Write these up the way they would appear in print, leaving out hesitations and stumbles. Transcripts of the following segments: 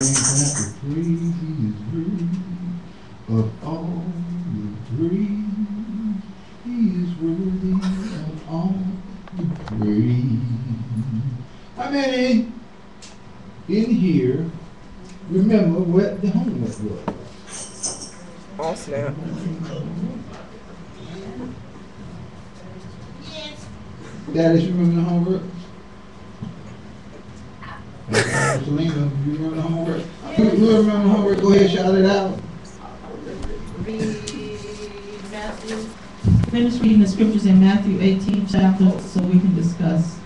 The praise he is worthy of all the praise. He is worthy of all the praise. How many in here remember what the homework was? Oh, snap. Dallas, you remember the homework? Selena, you remember the homework? Who remember the homework? Go ahead, shout it out. Finish reading the scriptures in Matthew 18 chapter so we can discuss.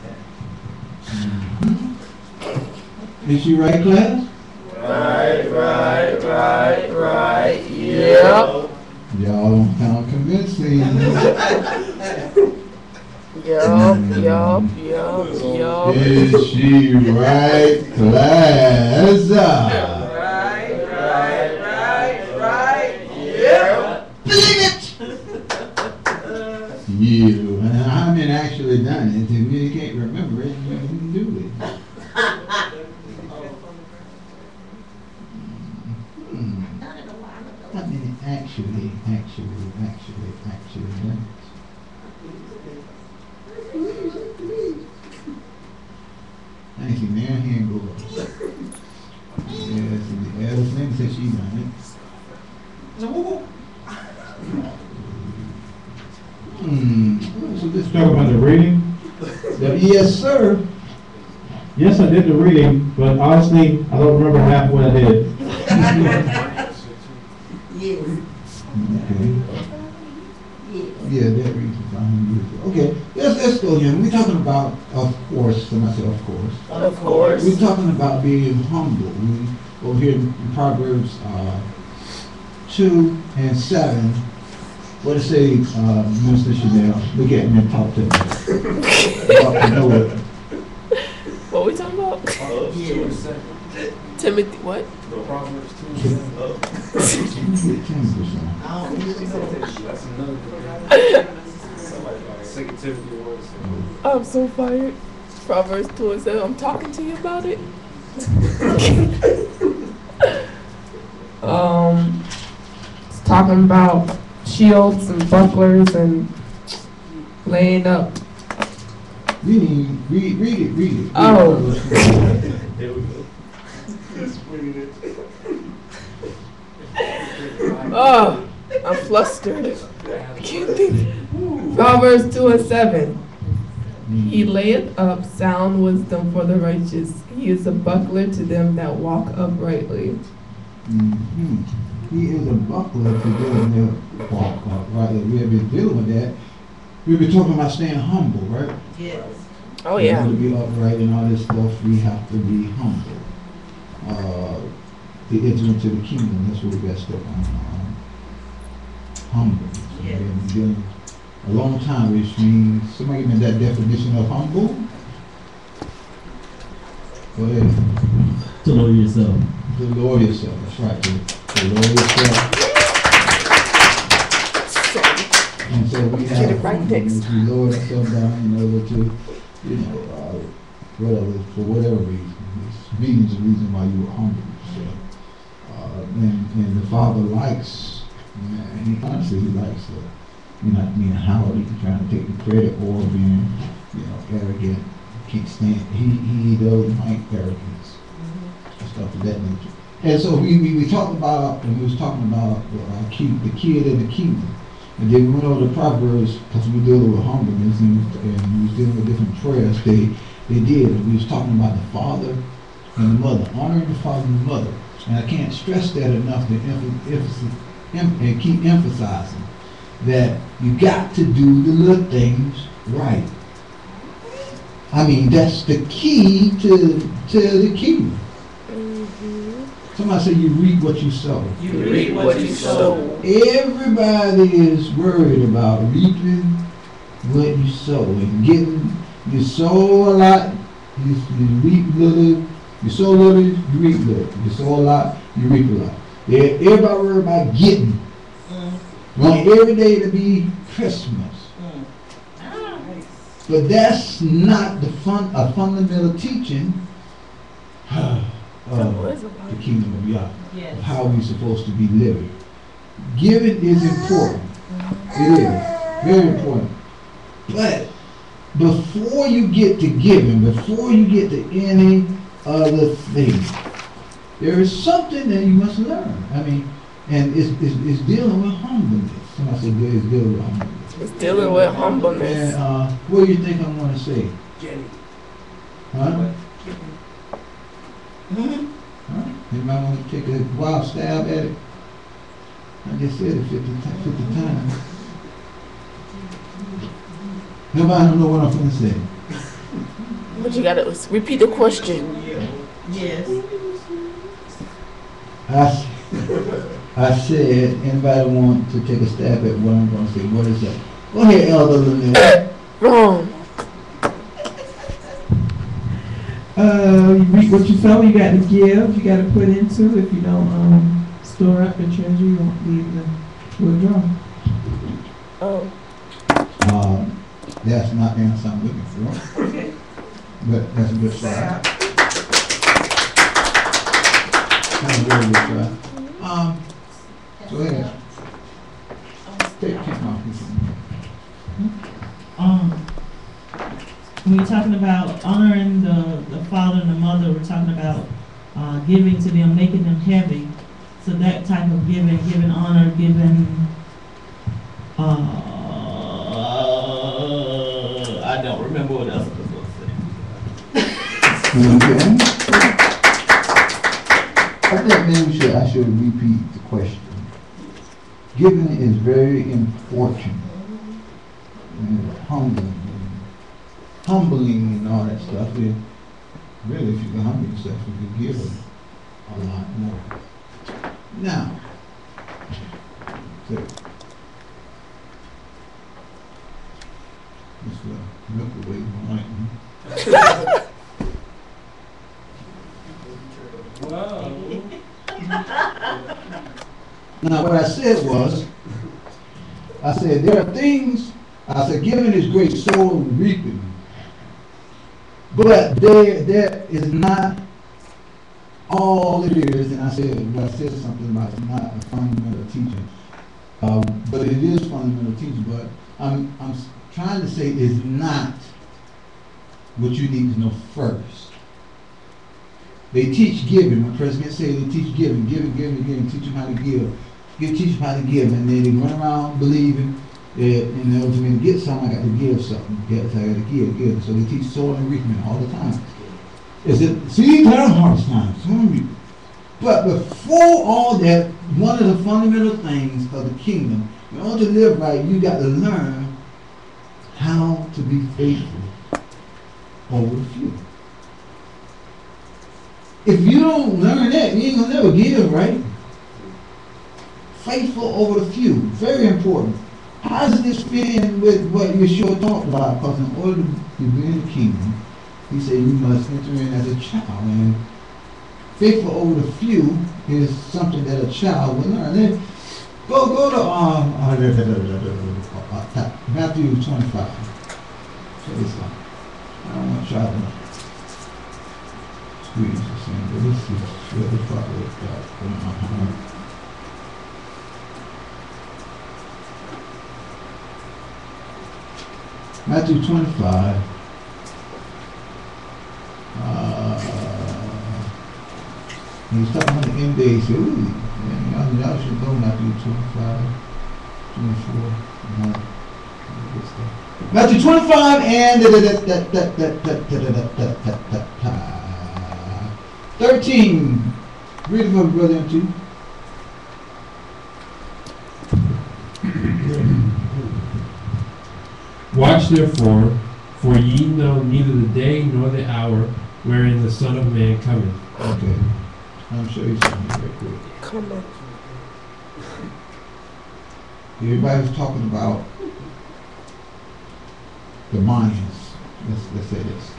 Is she right, class? Right. Yep. Y'all don't sound convincing. Yup. Is she right, class? Right. Yep. Believe it! You. I mean, actually done it. If you can't remember it, you can do it. I mean, actually done it. Thank you, man. Hand go up. Yes, the Alice Lynn said she done it. So this Talk about the reading. Yes, sir. Yes, I did the reading, but honestly, I don't remember half what I did. Okay. Yeah, that reason fine. Okay, let's go here. We're talking about, of course, somebody said of course. Of course. We're talking about being humble. We over here in Proverbs 2 and 7. What it say, Minister Chanel? Look at me and talk to me. Talk to Noah. What we talking about? Timothy, what? Proverbs 2 I'm so fired. Proverbs 2 and 7. I'm talking to you about it. It's talking about shields and bucklers and laying up. Read it. Oh. There we go. Oh, I'm flustered. I can't think. Proverbs 2 and 7. He layeth up sound wisdom for the righteous. He is a buckler to them that walk uprightly. Mm-hmm. He is a buckler to them that walk uprightly. We have been dealing with that. We've been talking about staying humble, right? Yes. Oh, yeah. In order to be upright and all this stuff, we have to be humble. To enter into the kingdom, that's what we got stuck on. Humble. So Yes. we've been dealing a long time, which means, somebody give me that definition of humble? Go ahead. To lower yourself. To lower yourself, that's right. To lower yourself. And so we Get have it right humbleness. next We lower ourselves down in order to, whatever, for whatever reason. This means the reason why you were humble. So, and the Father likes, he honestly, he likes not being howdy, trying to take the credit, or being, arrogant. Can't stand. He doesn't like arrogance and stuff of that nature. And so we talked about, and we was talking about the kid and the kingdom. And then we went over to Proverbs, because we dealing with humbleness, and we was dealing with different prayers they did. And we was talking about the father and the mother, honoring the father and the mother. And I can't stress that enough to keep emphasizing that you got to do the little things right. I mean, that's the key to the kingdom. Somebody say you reap what you sow. You reap what you sow. Everybody is worried about reaping what you sow and getting. You sow a lot, you reap little. You sow little, you reap little. You sow a lot, you reap a lot. Everybody worried about getting. Want every day to be Christmas. But that's not a fundamental teaching the kingdom of Yah, Yes. of how we're supposed to be living. Giving is important. It is very important. But before you get to giving, before you get to any other thing, there is something that you must learn. I mean, and it's dealing with humbleness. Somebody said it's dealing with humbleness. It's dealing with humbleness. And what do you think I'm going to say? Jenny. Huh? Huh? Anybody want to take a wild stab at it? I just said it 50 times. Nobody don't know what I'm going to say. But you gotta repeat the question. Yes. I said, anybody want to take a stab at what I'm going to say? What is that? Go ahead, Elder Lynette. Wrong. You reap what you sow, you got to give, you got to put into. If you don't store up the treasure, you won't be able to withdraw. Oh. That's not the answer I'm looking for. But that's a good try. That's a very good try. Go ahead. Take him off. When we're talking about honoring the father and the mother, we're talking about giving to them, making them heavy. So that type of giving honor, giving, I don't remember what else I was going to say. Okay. I think maybe I should repeat the question. Giving is very important. And humbling and all that stuff. Really, if you can humble yourself, you can give a lot more. Now, so, this milk away right. Wow. Now, what I said was, I said there are things. I said giving is great, soul reaping, but there is not all it is. And I said something about it's not a fundamental teaching, but it is fundamental teaching. But I'm trying to say it's not what you need to know first. They teach giving. My president said they teach giving, teach them how to give, teach them how to give, and then they run around believing that in order for me to get something, I got to give something. I got to give. So they teach soul and reaping all the time. Is it seed time, harvest time, soul and reaping? But before all that, one of the fundamental things of the kingdom, in order to live right, you got to learn how to be faithful over the few. If you don't learn that, you ain't gonna never give, right? Faithful over the few, very important. How does this fit in with what Yeshua talked about? Because in order to be in the kingdom, he said you must enter in as a child. And faithful over the few is something that a child will learn. Then go to Matthew 25. Check this out. I don't want to try to squeeze this in, but this is really probably that. Matthew 25. He's talking about the end days. He said, ooh, man, y'all should go Matthew 25, 24. Matthew 25 and 13. Read it for me, Brother M2. Watch therefore, for ye know neither the day nor the hour wherein the Son of Man cometh. Okay. I'm sure you something very quick. Come on. Everybody was talking about the Mayans. Let's say this.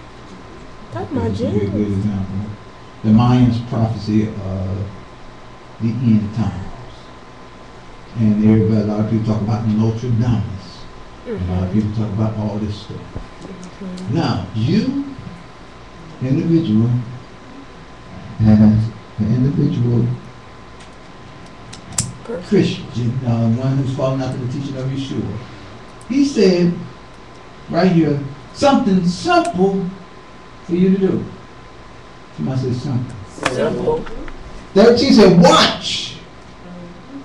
That's my This would be a good jam. example. The Mayans' prophecy of the end times. And everybody, a lot of people talk about Notre Dame. A lot of people talk about all this stuff. Now, you, individual, and an individual Christian, one who's following after the teaching of Yeshua. He said, right here, something simple for you to do. Somebody said something. Simple. 13 said, watch.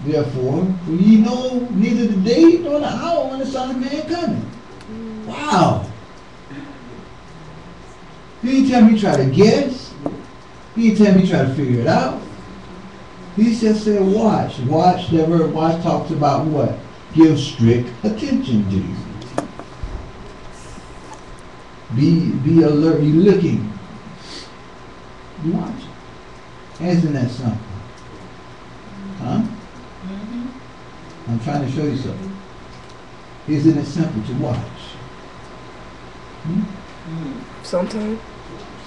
Therefore, for ye know neither the day nor the hour when the Son of Man coming. Wow. He didn't tell me try to guess. He didn't tell me try to figure it out. He just said watch. Watch, that word watch talks about what? Give strict attention to. Be alert. You looking. You watching. Isn't that something? Huh? I'm trying to show you something. Isn't it simple to watch? Sometimes.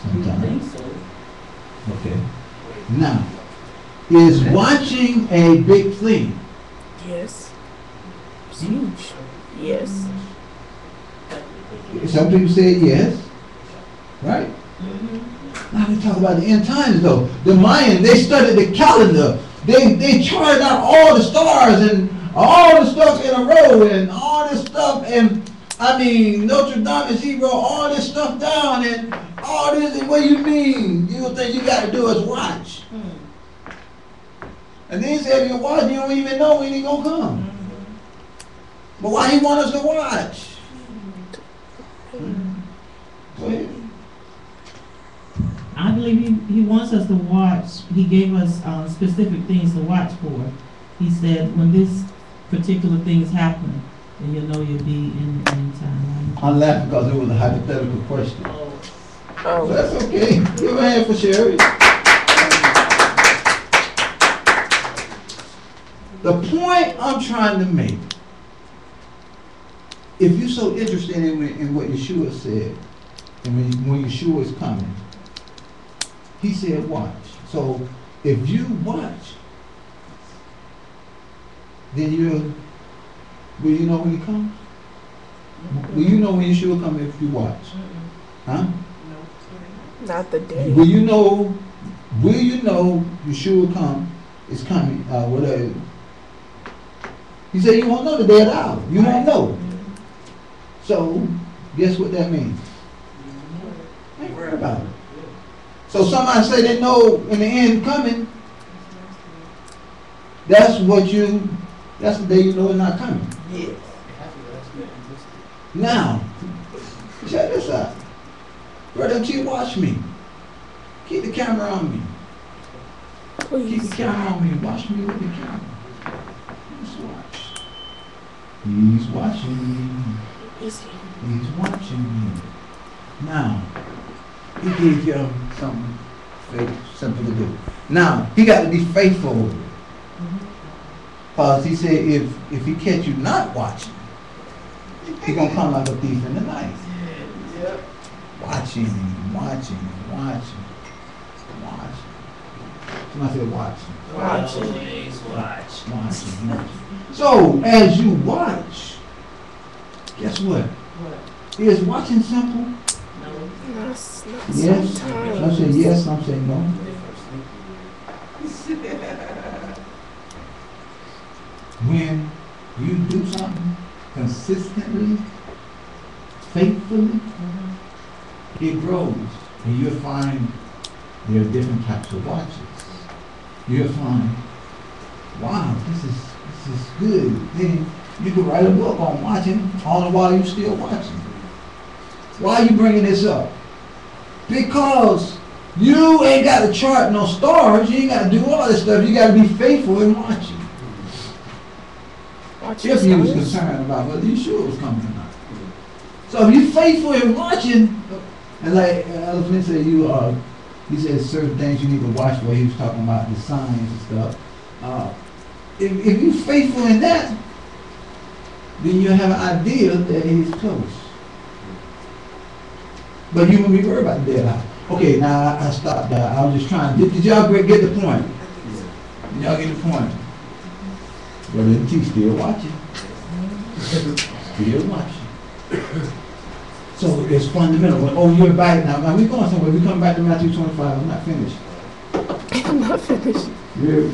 Sometimes. Okay. Now, is watching a big thing? Yes. It's huge. Yes. Some people say yes. Right? Now we talk about the end times though. The Mayans, they studied the calendar. They charted out all the stars and all the stuff in a row and all this stuff, and I mean Notre Dame, he wrote all this stuff down and all this, and what do you mean? You don't think you got to do is watch. And then he said, if you watch, you don't even know when he's going to come. But why he want us to watch? Go ahead. I believe he wants us to watch. He gave us specific things to watch for. He said when this particular things happen, then you'll know you'll be in the end time. I'm laughing because it was a hypothetical question. Oh. That's okay. Give a hand for Sherry. The point I'm trying to make, if you're so interested in what Yeshua said, and when Yeshua is coming, he said watch. So if you watch, then will you know when he comes? Will you know when Yeshua comes if you watch? Huh? Not the day. Will you know Yeshua is coming, whatever. He said you won't know the day or the hour. You won't know. So, guess what that means? Ain't worried about it. So somebody say they know in the end coming, that's the day you know it's not coming. Yes. Now, check this out. Brother T, watch me. Keep the camera on me. Please. Keep the camera on me. Watch me with the camera. Just watch. He's watching me. He's watching me. Now, he gave you something simple to do. Now, he got to be faithful. Because he said if he catch you not watching, he's going to come like a thief in the night. Watching. Somebody said watching. Watching. So, as you watch, guess what? Is watching simple? Not Yes. sometimes. Some say yes, some say no. When you do something consistently, faithfully, it grows. And you'll find there are different types of watches. You'll find, wow, this is good. Then you could write a book on watching all the while you're still watching. Why are you bringing this up? Because you ain't got to chart no stars. You ain't got to do all this stuff. You got to be faithful in watching. If you was concerned about whether Yeshua was coming or not. So if you're faithful in watching, and like Elefant said, he said certain things you need to watch for. He was talking about the signs and stuff. If you're faithful in that, then you'll have an idea that he's close. But you won't be worried about the dead hour. Okay, now I stopped that. I was just trying. Did y'all get the point? Did y'all get the point? Brother T still watching. Still watching. So it's fundamental. Oh, you're back now. Now we're going somewhere. We come back to Matthew 25. I'm not finished. I'm not finished. Yeah.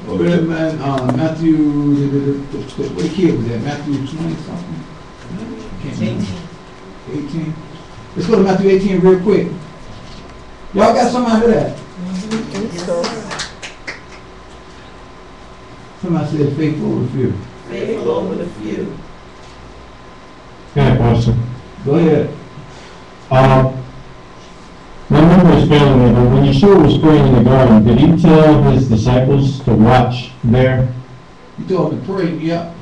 Over there, man, Matthew, what kid was that? Matthew 20 something? Can't remember. 18. Let's go to Matthew 18 real quick. Y'all got some out of that? I think so. Somebody said faithful over few. Faithful over the few. Got a question. Go ahead. My memory is failing me, but when Yeshua was praying in the garden, did he tell his disciples to watch there? You told them to pray, yeah.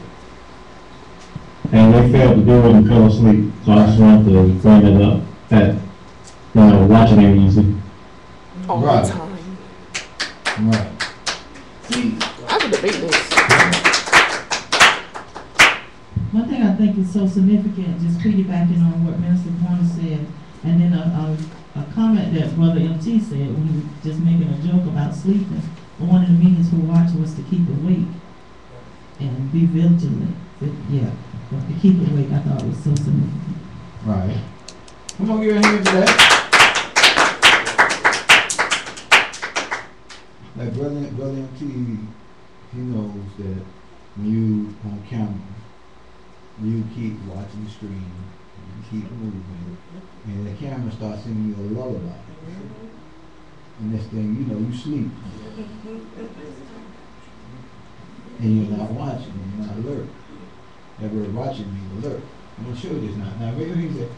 And they failed to do it and fell asleep. So I just wanted to bring it up, that, watching ain't easy. All Right. the time. Right. See, I could debate this. One thing I think is so significant, just piggybacking on what Minister Warner said, and then a comment that Brother MT said when he was just making a joke about sleeping. But one of the meanings for watching was to keep awake and be vigilant. But to keep awake, I thought was so significant. right. Come on, give a hand for that. Like Brother MT, he knows that when you on camera, you keep watching the screen, you keep moving, and the camera starts singing you a lullaby. And next thing you know, you sleep. And you're not watching, you're not alert. That word watching means alert. I'm going to show you this now. Now, maybe he said,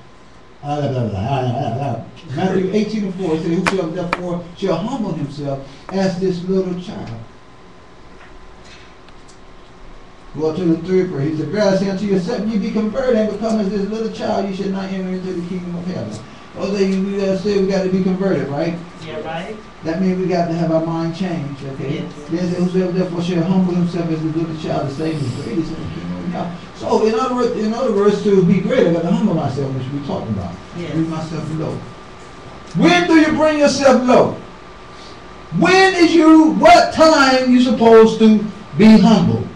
Matthew 18:4 says, whosoever therefore shall humble himself as this little child. Go to the third verse. He said, verily I say unto you, except ye be converted and become as this little child, you should not enter into the kingdom of heaven. Those things we say we got to be converted, right? Yeah, right? That means we got to have our mind changed, okay? Yes. Then it says, whosoever therefore shall humble himself as a little child, the same is greatest in the kingdom of God. So, in other words, to be great, I got to humble myself, which we talked about. Yes. Bring myself low. When do you bring yourself low? What time you supposed to be humble?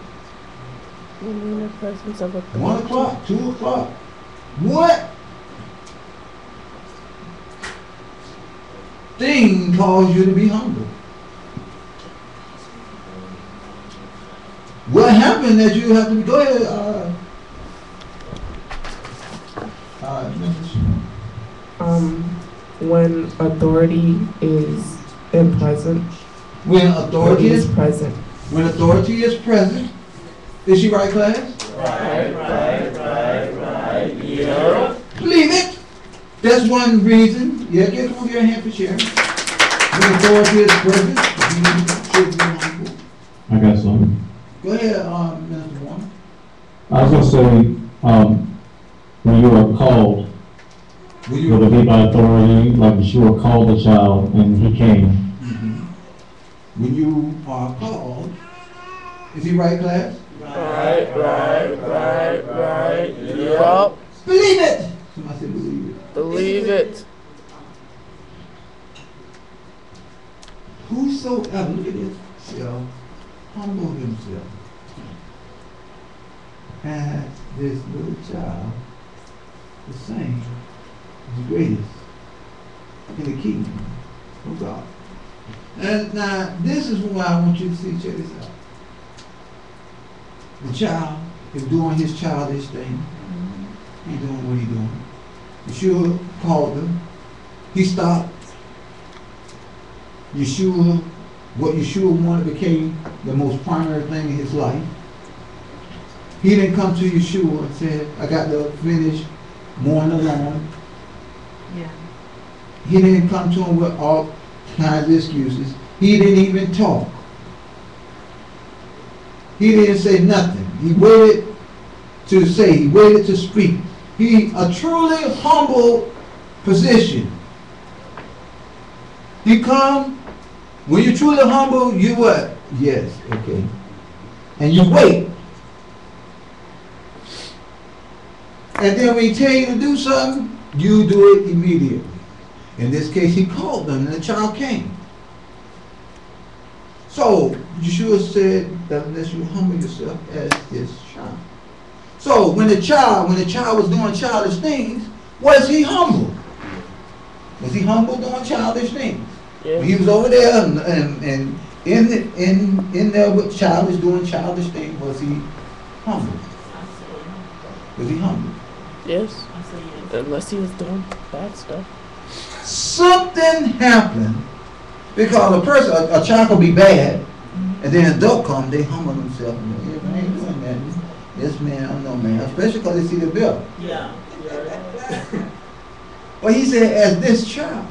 In the presence of a 1 o'clock, 2 o'clock. What thing caused you to be humble? What happened that you have to be? Go ahead. when authority is present. When authority is present. When authority is present. Is she right, class? Right. Yeah. Believe it. That's one reason. Yeah, give your hand for sharing. When authority is present, you should be humble. I got something. Go ahead, Minister Warner. I was going to say, when you are called, whether it be by authority, like Yeshua called the child and he came. Mm-hmm. When you are called, is he right, class? Right. Yup. Believe it. Somebody said believe it. Believe it. Whosoever, look at this, shall humble himself as this little child, the same is the greatest in the kingdom of God. And now, this is why I want you to see, check this out. The child is doing his childish thing. He's doing what he's doing. Yeshua called him. He stopped. What Yeshua wanted became the most primary thing in his life. He didn't come to Yeshua and said, I got to finish mowing the lawn. Yeah. He didn't come to him with all kinds of excuses. He didn't even talk. He didn't say nothing. He waited to say, he waited to speak. A truly humble position. You come, when you're truly humble, you what? Yes, okay. And you wait. And then when he tell you to do something, you do it immediately. In this case, he called them and the child came. So, Yeshua said that unless you humble yourself as his child. So, when the child was doing childish things, was he humble? Was he humble doing childish things? When he was over there and in there with childish, doing childish things, was he humble? Was he humble? Yes. Unless he was doing bad stuff. Something happened because a child can be bad, and then an adult come, they humble themselves. And I ain't doing that. Yes, man, I know, man. Especially because they see the bill. Yeah. But he said, as this child.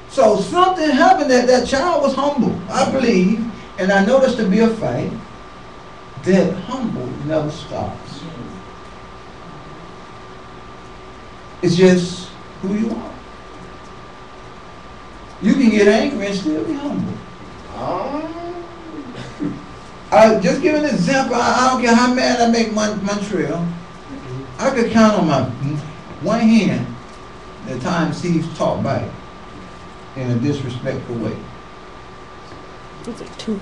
So something happened that child was humble, I believe, and I know this to be a fact, that humble never stops. It's just who you are. You can get angry and still be humble. I just give an example. I don't care how mad I make Montreal. I could count on my one hand the times he's talked back in a disrespectful way. It's like two.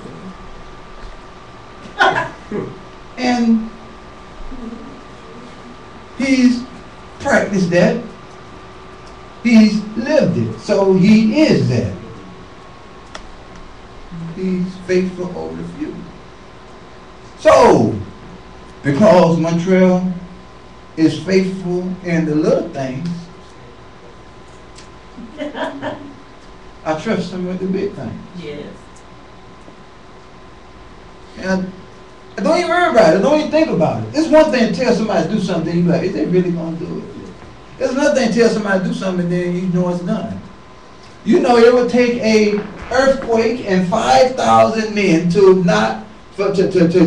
And he's practiced that. He's lived it. So he is that. He's faithful over the few. So, because Montreal is faithful in the little things, I trust him with the big things. Yes. And don't even worry about it. Don't even think about it. It's one thing to tell somebody to do something, you be like, is they really going to do it? It's another thing to tell somebody to do something, and then you know it's done. You know it would take a earthquake and 5,000 men to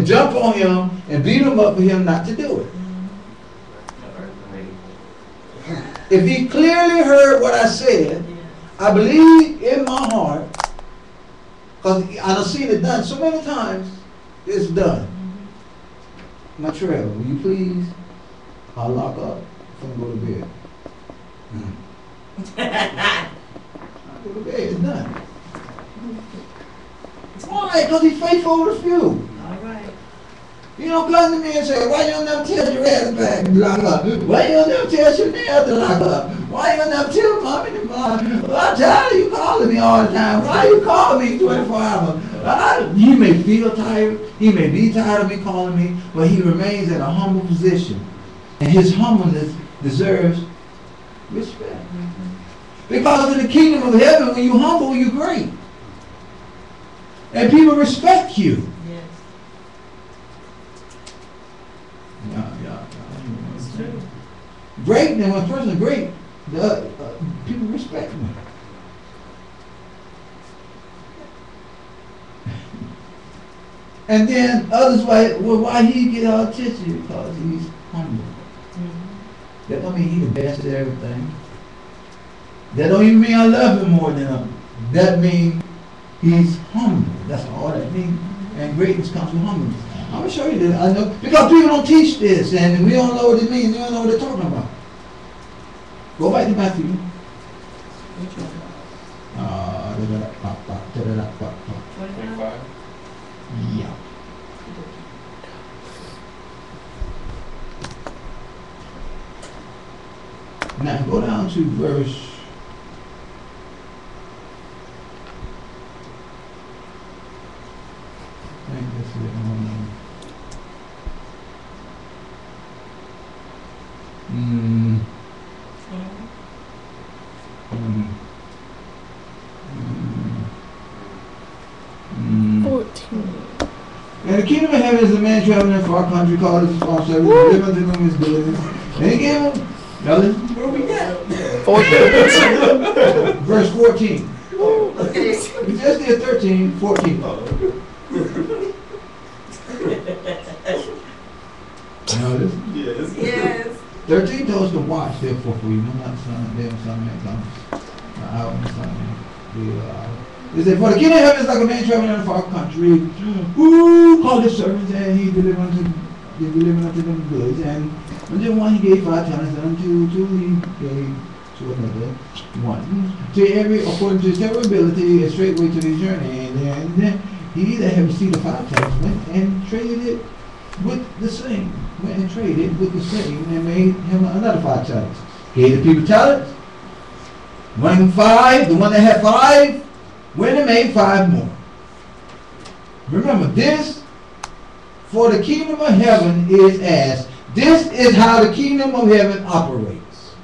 jump on him and beat him up for him not to do it. If he clearly heard what I said, I believe in my heart, because I've seen it done so many times, it's done. Montreal, will you please? I'll lock up. I'm going to go to bed. I'll go to bed. It's done. Why? Because he's faithful over the few. All right. You don't come to me and say, why you don't never tell your ass back to lock up? Why you don't never tell Chanel to lock up? Why you don't never tell mom and mom? Well, I'm tired of you calling me all the time. Why you calling me 24 hours? He may feel tired. He may be tired of me calling me, but he remains in a humble position. And his humbleness deserves respect. Because in the kingdom of heaven, when you humble, you're great. And people respect you. Yes. It's true. Great, and when a person is great, people respect me. And then others like, well, why he get our attention? Because he's humble. That don't mean he's the best at everything. That don't even mean I love him more than him. That means he's humble. That's all that means. And greatness comes from humbleness. I'm going to show you this. I know, because people don't teach this, and we don't know what it means. We don't know what they're talking about. Go back to Matthew. Which one? 25. Yeah. Now go down to verse. I think this is it. And the kingdom of heaven is a man traveling in a far country called his farm service, living unto him his business. And he gave him, now listen, where we at? 14. Verse 14. We just did 13, 14. Now listen. Yes. Yes. 13 told us to watch, therefore, for you know not the son of them, son of man comes. Out and son of man. He said, for the kingdom of heaven is like a man traveling in a far country, who called his servants, and he delivered unto them goods. And unto one he gave 5 talents, and unto two he gave to another 1. To every according to his several ability, and straightway to his journey. And then he that had received the 5 talents went and traded it with the same. Went and traded with the same, and made him another 5 talents. Gave the people talents. When 5, the one that had 5, went and made 5 more. Remember, this for the kingdom of heaven is as, this is how the kingdom of heaven operates.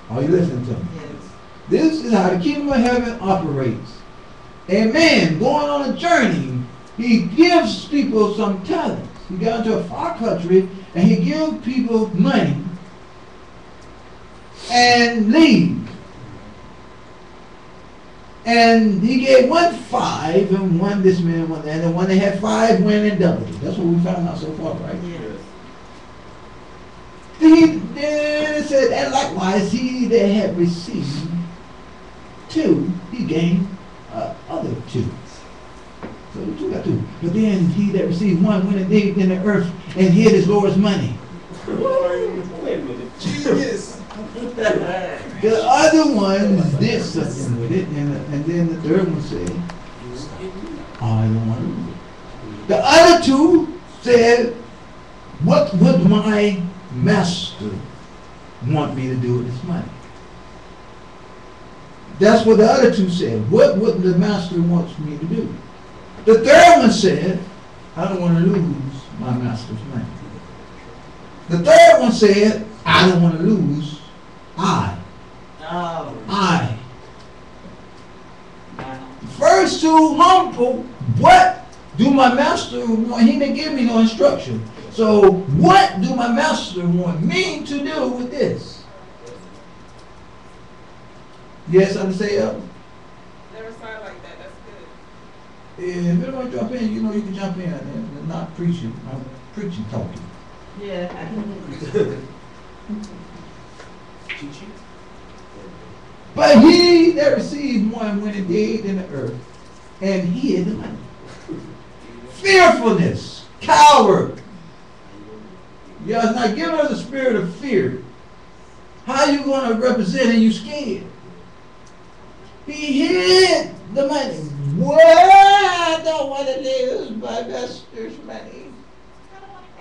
Are you listening to me? Yes. This is how the kingdom of heaven operates. A man going on a journey, he gives people some talents. He got into a far country and he gives people money and leave. And he gave one 5 and one this man, one that, and the one that had 5 went and doubled it. That's what we found out so far, right? Yes. Then it said, and likewise he that had received 2, he gained other 2. So the 2 got 2. But then he that received 1 went and digged in the earth and hid his Lord's money. Wait a minute. Jesus. The other one did something with it, and then the third one said, I don't want to lose it. The other 2 said, what would my master want me to do with this money? That's what the other 2 said. What would the master want me to do? The third one said, I don't want to lose my master's money. The third one said, I don't want to lose I. First 2 humble, what do my master want? He didn't give me no instruction. So what do my master want me to do with this? Yes, understand? Never saw it like that. That's good. If you want to jump in, you know you can jump in and not preaching. I'm preaching talking. Yeah. But he that received 1 went and digged in the earth and hid the money. Fearfulness, coward. God's not giving us a spirit of fear. How are you going to represent and you scared? He hid the money. Well, I don't want to lose my master's money.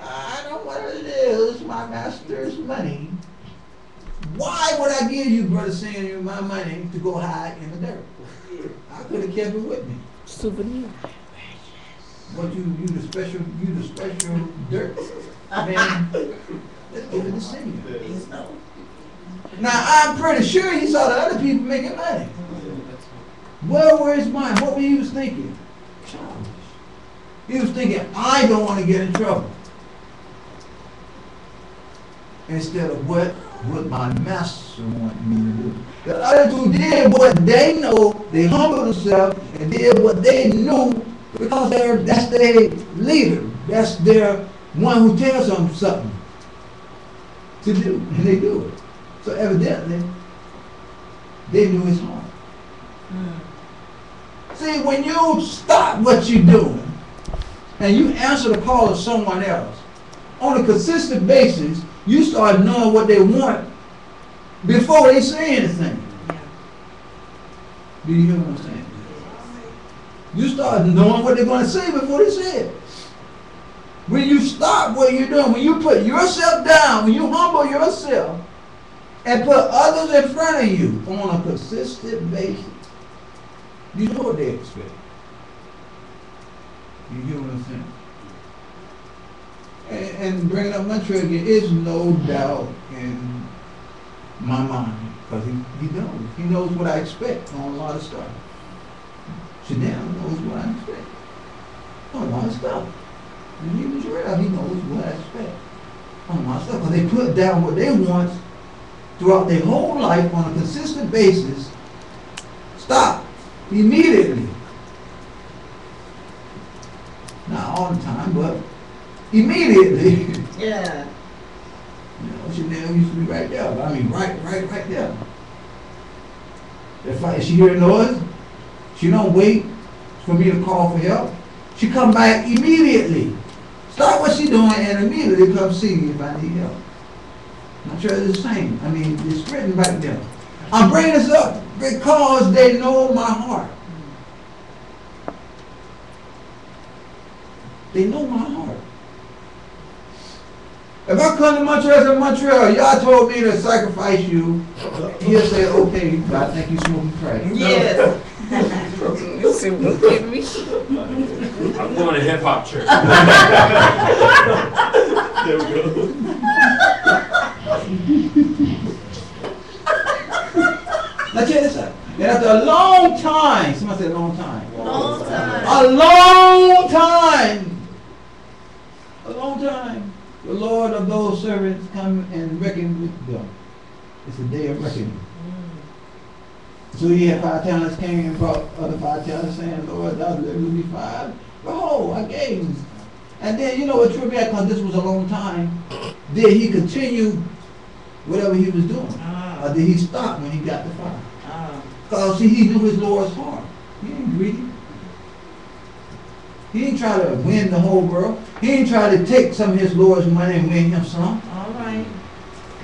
I don't want to lose my master's money. Why would I give you, Brother Samuel, my money to go hide in the dirt? I could have kept it with me. Souvenir. What you the special dirt man? Let's give it to Samuel. Now I'm pretty sure he saw the other people making money. Well, where's mine? What he was thinking? Childish. He was thinking, I don't want to get in trouble. Instead of what would my master want me to do. The other 2 did what they know. They humbled themselves and did what they knew because that's their leader. That's their one who tells them something to do, and they do it. So evidently, they knew his heart. See, when you stop what you're doing and you answer the call of someone else on a consistent basis, you start knowing what they want before they say anything. Do you hear what I'm saying? You start knowing what they're going to say before they say it. When you stop what you're doing, when you put yourself down, when you humble yourself and put others in front of you on a consistent basis, you know what they expect. You hear what I'm saying? And bringing up my trade again, is no doubt in my mind, because he knows. He knows what I expect on a lot of stuff. Chanel knows what I expect on a lot of stuff. And he was real. He knows what I expect on a lot of stuff. Because they put down what they want throughout their whole life on a consistent basis. Stop immediately. Not all the time, but immediately. Yeah. You know, Chanel used to be right there. I mean, right there. If she hear a noise, she don't wait for me to call for help. She come back immediately. Stop what she doing and immediately come see me if I need help. I'm sure it's the same. I mean, it's written back there. I'm bringing this up because they know my heart. They know my heart. If I come to Montreal, in Montreal, y'all told me to sacrifice you, he'll say, okay, I think you smoking crack. Yes. You see what kidding me? I'm going to hip hop church. There we go. Now check this out. And after a long time, somebody said a long time. Long time. A long time. A long time. The Lord of those servants come and reckon with them. It's a day of reckoning. So he had 5 talents, came and brought other 5 talents, saying, Lord, thou delivered me 5. Behold, I gave him. And then, you know what threw me out, because this was a long time. Did he continue whatever he was doing? Or did he stop when he got the 5? Because see, he knew his Lord's heart. He ain't greedy. He didn't try to win the whole world. He didn't try to take some of his Lord's money and win him some. All right.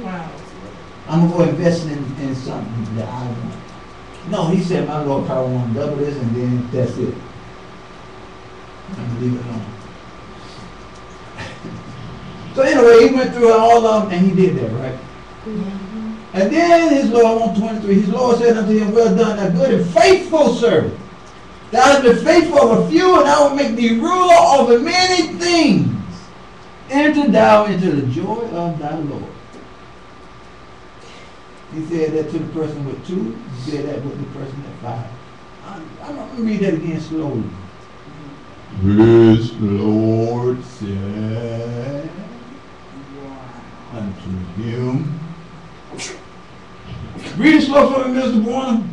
Wow. I'm going to go invest in something that I want. No, he said, my Lord probably want to double this, and then that's it. I'm going to leave it alone. So anyway, he went through all of them, and he did that, right? And then his Lord, 123, his Lord said unto him, well done, thou good and faithful servant. Thou hast been faithful over a few, and I will make thee ruler over many things. Enter thou into the joy of thy Lord. He said that to the person with 2. He said that with the person at 5. I'm going to read that again slowly. His Lord said unto him. Read it slow for me, Mr. Warner.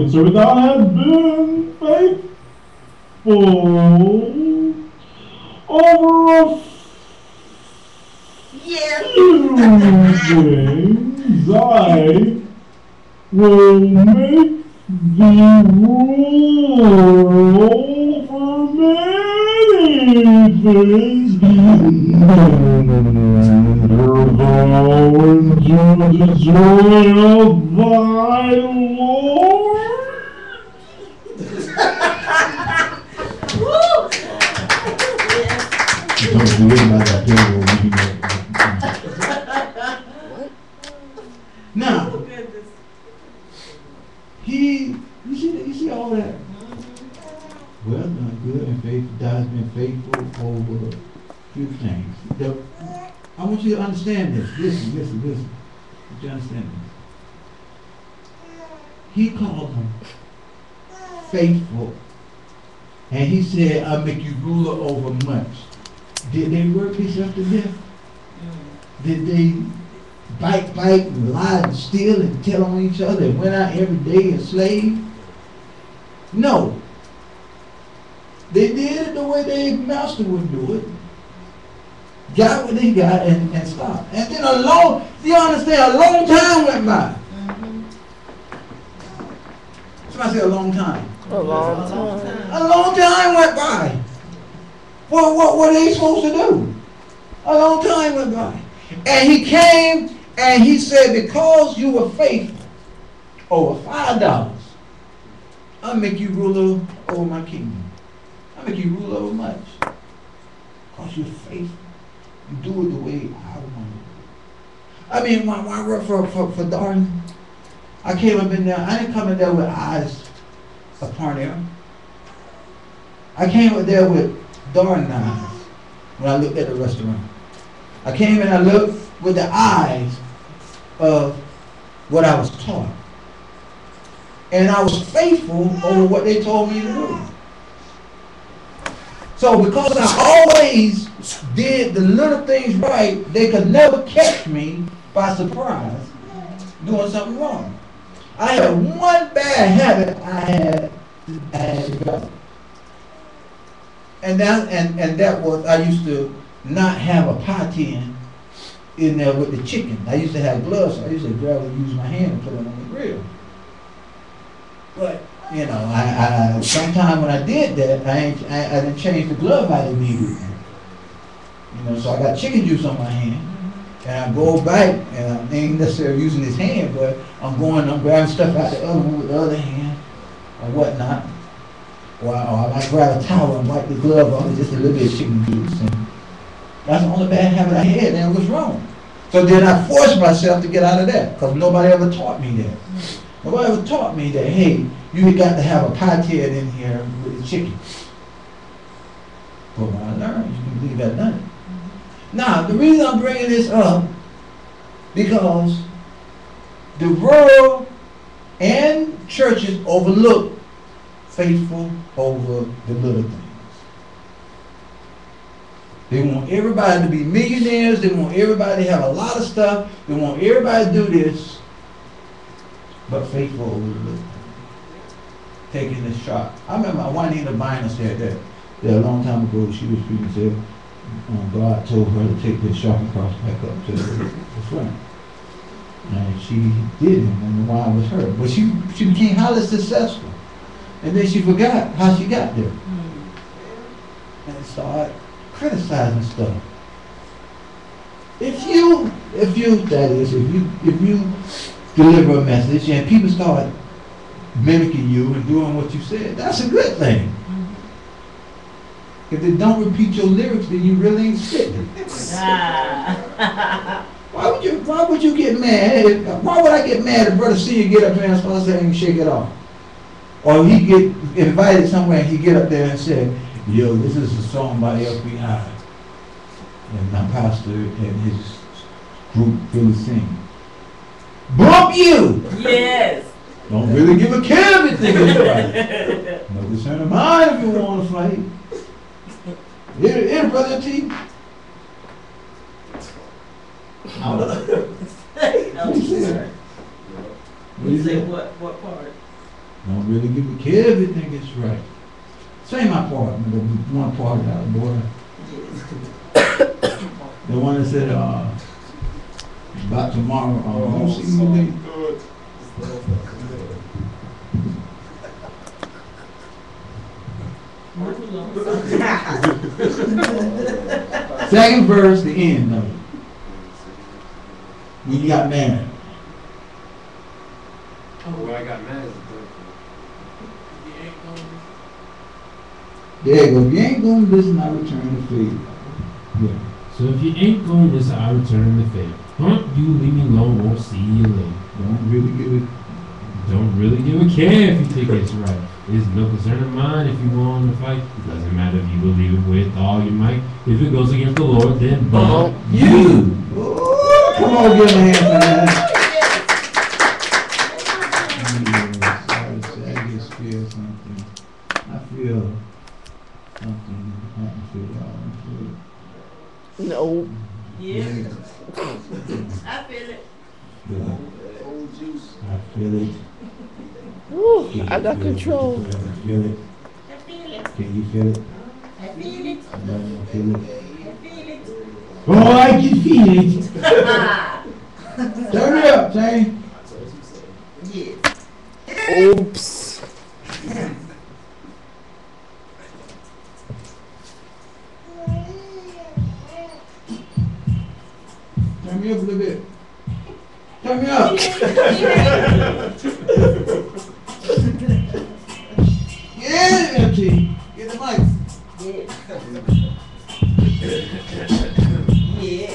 So thou hast been faithful over a few things, I will make thee rule over many things. Enter thou into the joy of thy Lord. Now, you see all that? Well done, good and faithful. Thou hast been faithful over a few things. I want you to understand this. Listen. Did you understand this? He called them faithful. And he said, I'll make you ruler over much. Did they work themselves to death? Did they bite, and lie, and steal, and tell on each other, and went out every day and slaved? No. They did it the way their master would do it. Got what they got and stopped. And then a long time went by. Somebody say a long time. A long time. A long time went by. What were they supposed to do? A long time went by. And he came and he said, because you were faithful over $5, I'll make you ruler over my kingdom. I'll make you ruler over much. Because you're faithful. You do it the way I want it. I mean, when I worked for Darden, I came up in there, I didn't come in there with eyes upon him. I came up there with Darden eyes when I looked at the restaurant. I came and I looked with the eyes of what I was taught. And I was faithful over what they told me to do. So because I always did the little things right, they could never catch me by surprise doing something wrong. I had one bad habit I had developed. And that was I used to not have a pie tin in there with the chicken. I used to have gloves, so I used to grab and use my hand and put it on the grill. But, you know, I sometime when I did that, I didn't change the glove out immediately. You know, so I got chicken juice on my hand. And I go back, and I ain't necessarily using this hand, but I'm grabbing stuff out the oven with the other hand, or whatnot. Or I might grab a towel and wipe the glove off with just a little bit of chicken juice. And that's the only bad habit I had, and it was wrong. So then I forced myself to get out of that, because nobody ever taught me that. Nobody ever taught me that, hey, you got to have a pie tin in here with the chicken. But when I learned, you can believe I've done it. Now, the reason I'm bringing this up, because the world and churches overlook faithful over the little things. They want everybody to be millionaires. They want everybody to have a lot of stuff. They want everybody to do this, but faithful over the little things. Taking this shot. I remember Juanita Bynum said that a long time ago. She was speaking, said, God told her to take this shopping cross back up to the front. And she did it, and the wine was her. But she became highly successful. And then she forgot how she got there. And started criticizing stuff. If you deliver a message and people start mimicking you and doing what you said, that's a good thing. If they don't repeat your lyrics, then you really ain't spitting. Why would you get mad? Why would I get mad if Brother Senior get up there and start saying shake it off? Or he get invited somewhere and he get up there and say, yo, this is a song by FBI. And my pastor and his group really sing. Bump you! Yes. Don't really give a care if you think it's right. No concern of mine if you want to fight. Here, Brother T. You say what part? Don't really give a care if you think it's right. Say my part, the one part out of boy. The one that said about tomorrow, won't see you today. Second verse, the end of it. When you got married. When I got mad. There you go. If you ain't going to listen, I return the favor. Yeah. So if you ain't going to listen, I return the favor. You leave me alone, won't see you later. Don't really give a care if you think it's right. It's no concern of mine if you want to fight. It doesn't matter if you believe it with all your might. If it goes against the Lord, then bump you. Ooh, come on, give him a hand for that. I just feel something. I feel something in the atmosphere, y'all. No. Yeah. I feel it. I feel it. Woo, I got control. Feel it. I feel it. Can you feel it? I feel it. No, feel it. I feel it. Oh, I can feel it. Turn it up, Shane. Yes. Oops. Turn me up a little bit. Turn me up. Yeah, MT. Get the mic. Yes. Yes.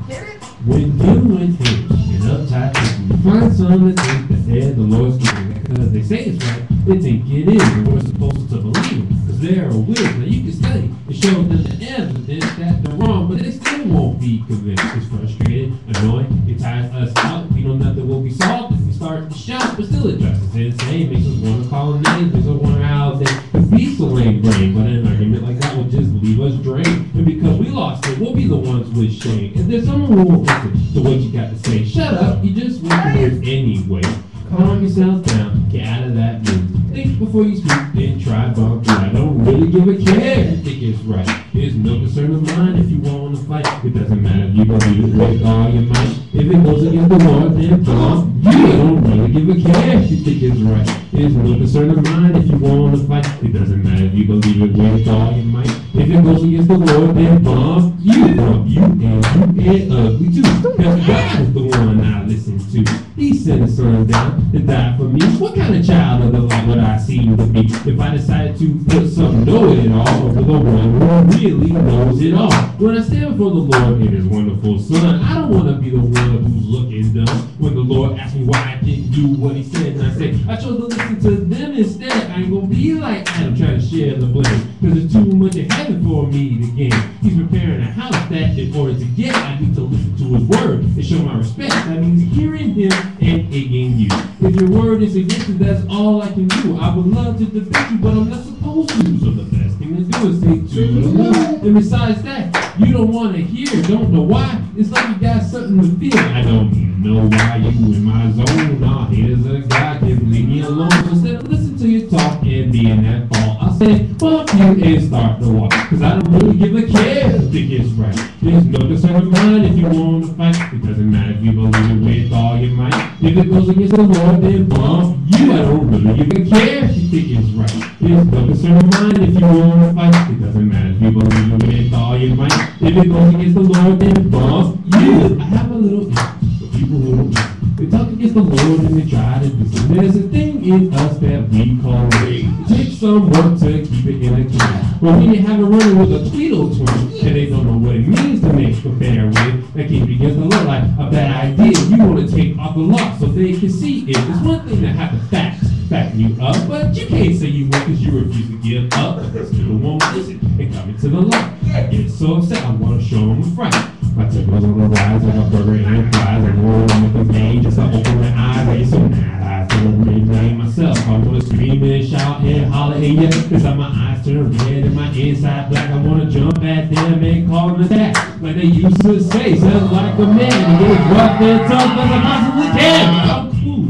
Get it. When you and him get uptight, you find some that think that they're the Lord's giving because they say it's right, they think it is, and we're supposed to believe them because they're a will. Now you can study and show them the evidence that they're wrong, but they still won't be convinced. It's frustrated, annoying, it tires us out. We know nothing will be solved if we start to shout, but still it drives us insane. Makes us want to call them names, makes us wonder how they could be so lame brain. But an argument like that will just leave us drained. And because we lost it, we'll be the ones with shame. If there's someone who won't listen to what you got to say, shut up, you just want to hear anyway. Calm yourself down, get out of that mood. think before you speak, then try bump you. I don't really give a care if you think it's right. There's no concern of mine if you want to fight. It doesn't matter if you believe it with all your might. If it goes against the Lord, then bump you. I don't really give a care if you think it's right. There's no concern of mine if you want to fight. It doesn't matter if you believe it with all your might. If it goes against the Lord, then bump you. Bump you and ugly too. Because God is the one I listen to. He sent his son down to die for me. What kind of child of the light would I seem to be if I decided to put some know-it-all over the one who really knows it all? When I stand before the Lord in his wonderful son, I don't want to be the one who's looking dumb. When the Lord asks me why I didn't do what he said, and I say, I chose to listen to them instead. I ain't gonna be like Adam trying to share the blame, cause there's too much in heaven for me to gain. He's preparing a house that in order to get, I need to listen to his word and show my respect. That means hearing him and egging you. If your word is against it, that's all I can do. I would love to defend you, but I'm not supposed to. So the best thing to do is say to the Lord. And besides that, you don't want to hear, don't know why. It's like you got something to feel. I don't even know why you in my zone. Nah, here's a guy, can leave me alone. So instead of listen to your talk and be in that fault, I'll say, bump you and start to walk. Cause I don't really give a care if you think it's right. There's no concern of mine if you want to fight. It doesn't matter if you believe it with all your might. If it goes against the Lord, then bump you. I don't really give a care if you think it's right. There's no concern of mine if you want to fight. It doesn't matter if you believe it with all your might. If it goes against the Lord, then bump you. I have a little issue for people who don't know. They talk against the Lord and they try to listen. There's a thing in us that we call rage. It takes some work to keep it in a can. But when you have a runner with a Tweedle twin and they don't know what it means to mix the fair with, that keeps against the Lord like a bad idea. You want to take off the lock so they can see it. It's one thing to have the facts back you up, but you can't say you won't because you refuse to give up. But they still won't listen and come into the light. I get so upset, I want to show them a fright. My tickles on the rise like a burger and fries. I roll with the game just to open my eyes. I get so mad, I feel rename myself. I want to scream and shout and holler at you. Cause my eyes turn red and my inside black. I want to jump at them and call them attack. Like they used to say, sounds like a man. And get as rough and tough as I possibly can. I'm cool.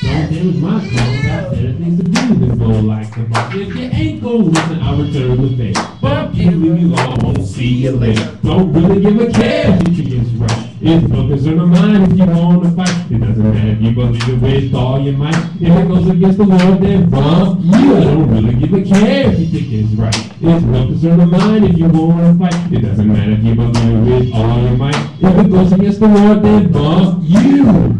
Don't damage my call. Got better things to do than go like the boss. If you ain't gonna listen, I'll return the favor. But you leave me alone, won't see you later. Don't really give a care if you think it's right. It's no concern of mine if you want to fight. It doesn't matter if you believe it with all your might. If it goes against the Lord, then bump you. I don't really give a care if you think it's right. It's no concern of mine if you want to fight. It doesn't matter if you believe it with all your might. If it goes against the Lord, then bump you.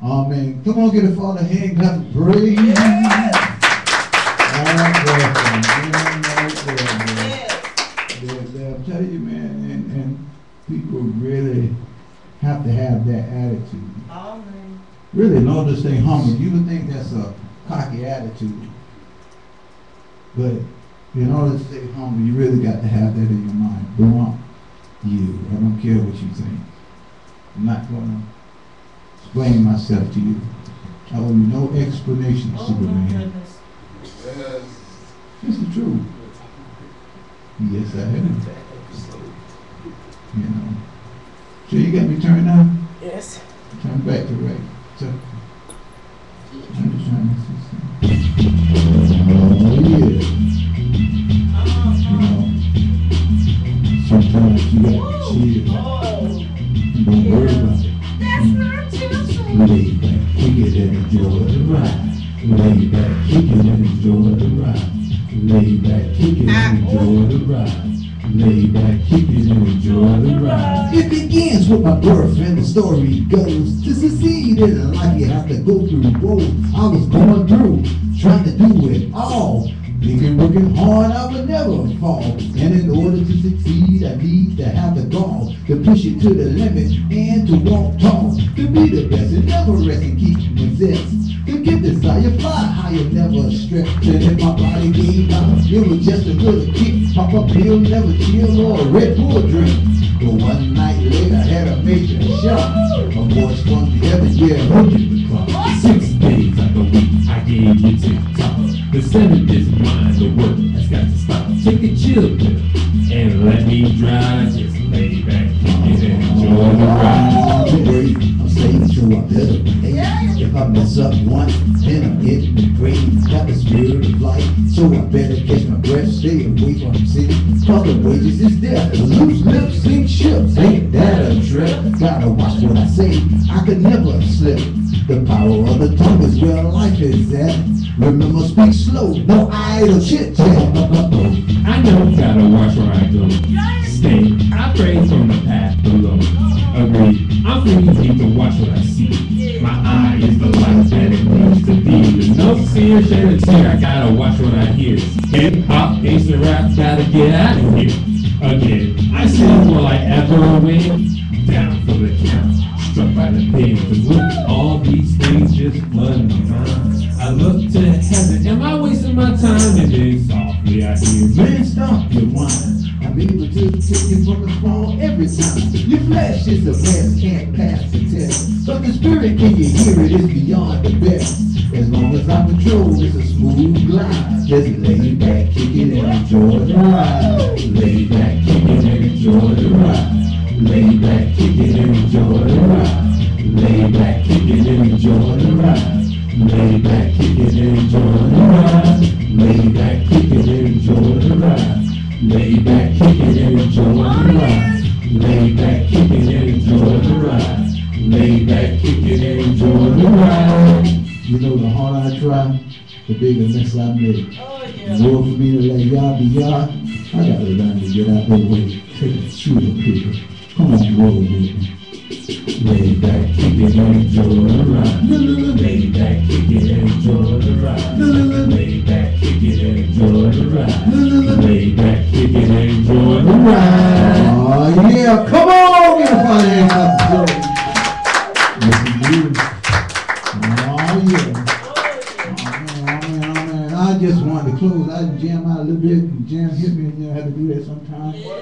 Amen. Come on, get a father hand, clap and praise. I'm telling you, man, and people really have to have that attitude. Amen. Really, in order to stay humble, you would think that's a cocky attitude. But in order to stay humble, you really got to have that in your mind. Bump you. I don't care what you think. I'm not going to explain myself to you. I owe you no explanation, Superman. It's the truth. Yes, I am. You know. So you got me turned down? Yes. Turn back to right. So I'm just trying to see something. Oh yeah. You know. Sometimes you got to chill. Don't worry about it. Lay back, kick it and enjoy the ride. Lay back, kick it and enjoy the ride. Lay back, kick it and enjoy the ride. Lay back, kick it and enjoy the ride. It begins with my birth and the story goes. To succeed in life you have to go through both. I was going through, trying to do it all. Thinking, working hard, I would never fall. And in order to succeed, I need to have the gall to push it to the limit and to walk tall. To be the best and never rest and keep possessed. To get desire, fly higher, never stress. And if my body gave out, it was just a little kick. Pop a pill, never chill, or a Red Bull drink. But one night later, I had a major shock. A voice from the heaven, yeah, look at the clock. 6 days out the week, I gave you TikTok. The 7th is mine, the work has got to stop. take a chill pill and let me drive. Just lay back and enjoy the ride. Today, I'm saying so I better behave. If I mess up once, then I'm in the grave. Got the spirit of life, so I better catch my breath. Stay away from the city, cause the wages is death. Loose lips sink ships, ain't that a trip? Gotta watch what I say, I could never slip. The power of the tongue is where life is at. Remember, speak slow, no idle chit chat. I know, gotta watch where I go. Stay, I pray from the path below. Agreed, I'm feeling deep to watch what I see. My eye is the light that it needs to be. The no fear, shed a tear, I gotta watch what I hear. Hip hop, gangsta rap, gotta get out of here. Again, I see will I ever win? Down for the count, struck by the pain. Cause look, all these things just flood my mind. I look to heaven, am I wasting my time? And then softly I hear, Man, stop your whine. I'm able to take you from the fall every time. Your flesh is the best, can't pass the test. But the spirit, can you hear it, is beyond the best. As long as I control, it's a smooth glide. Just lay back, kick it, and enjoy the ride. Lay back, kick it, and enjoy the ride. Lay back, kick it, and enjoy the ride. Lay back, kick it, and enjoy the ride. Lay back, kick it, and enjoy the ride. Lay back, kick it, and enjoy the ride. Lay back, kick it, and enjoy the ride. Lay back, kick it, and enjoy the ride. Lay back, kick it, and enjoy the ride. You know, the harder I try, the bigger mess I make. In order for me to let y'all be y'all, I gotta learn to get out of the way. Take a shooter picture. Come on, roll with me. Lay back, kick it, and enjoy the ride. Lay back, kick it, and enjoy the ride. Lay back, kick it, and enjoy the ride. Lay back, kick it, and enjoy the ride. Oh yeah, come on, get up on there. Oh yeah. I just wanted to close. I jam out a little bit, and jam hit me, and you know, I have to do that sometimes. But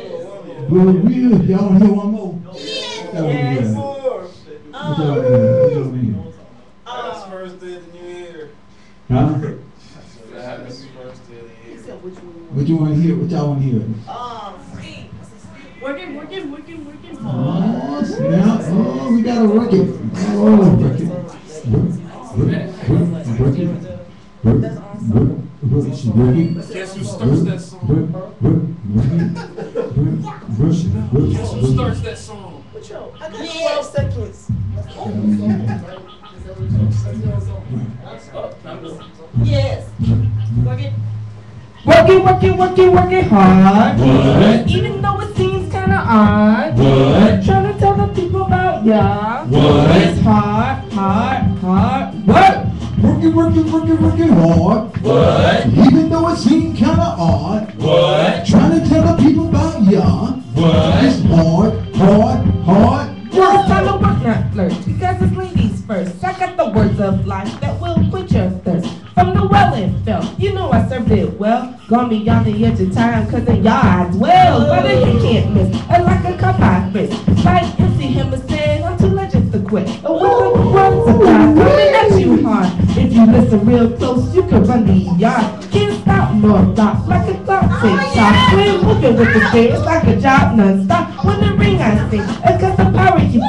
real, y'all want to hear one more? Yes. What y'all want to hear? That's first day of the new year. Huh? That's first day of the year. What you want to hear? What y'all want to hear? Working Oh, snap. Oh, we gotta work it. Oh, work it. Work it. Guess who starts that song? Guess who starts that song? I got 12 seconds. Yes. Working hard. what? Even though it seems kinda odd. What? Trying to tell the people about ya. What? It's hard. What? Working hard. What? Even though it seemed kinda odd. What? Trying to tell the people about ya. It's What? hard. It's time to work, not flirt, because it's ladies first. I got the words of life that will quench your thirst. From the well and fell, you know I served it well. Gone beyond the edge of time, cause in your eyes, well, brother, you can't miss. Like a cup I face. Like MC Hammer said, I'm too legend to quit. A whistle runs a time, coming at you hard. If you listen real close, you can run the yard. Can't stop nor stop, like a clock tick tock. We're moving with the stairs, like a job non-stop. When the ring I sing, cause the power you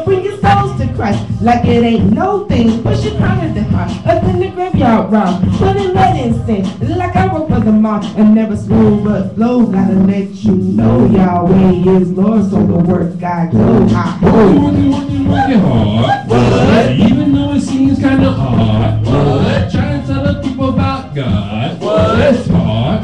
bring your souls to Christ. Like it ain't no thing, push it harder than hard. Up in the graveyard round, put it let in sin. Like I work for the mom, and never slow but slow. Gotta let you know Yahweh is Lord, so the work God goes high. Working hard. What? Even though it seems kinda odd. What? Trying to tell the people about God. What? It's hard.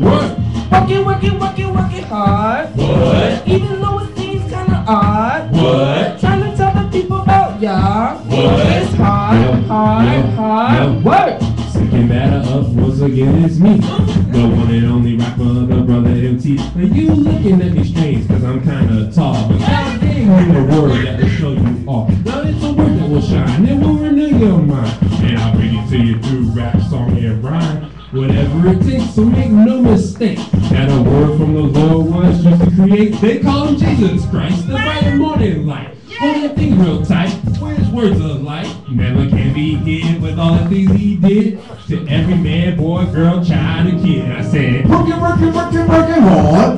Work. Working hard. What? Even though it seems kinda odd. What? Trying to tell the people about Yah. What? It's hard. Work. Second batter up once again, it's me. The one and only rapper, the brother MT. Now you looking at me strange, cause I'm kinda tall. But God gave me a word that will show you all. Now it's a word that will shine, it will renew your mind. And I'll bring it to you through rap, song, and rhyme. Whatever it takes, so make no mistake. That a word from the Lord was used to create. They call him Jesus Christ, the bright and morning light. Holding things real tight. Where's words of light? Never can be hid with all the things he did to every man, boy, girl, child, and kid. I said, working hard.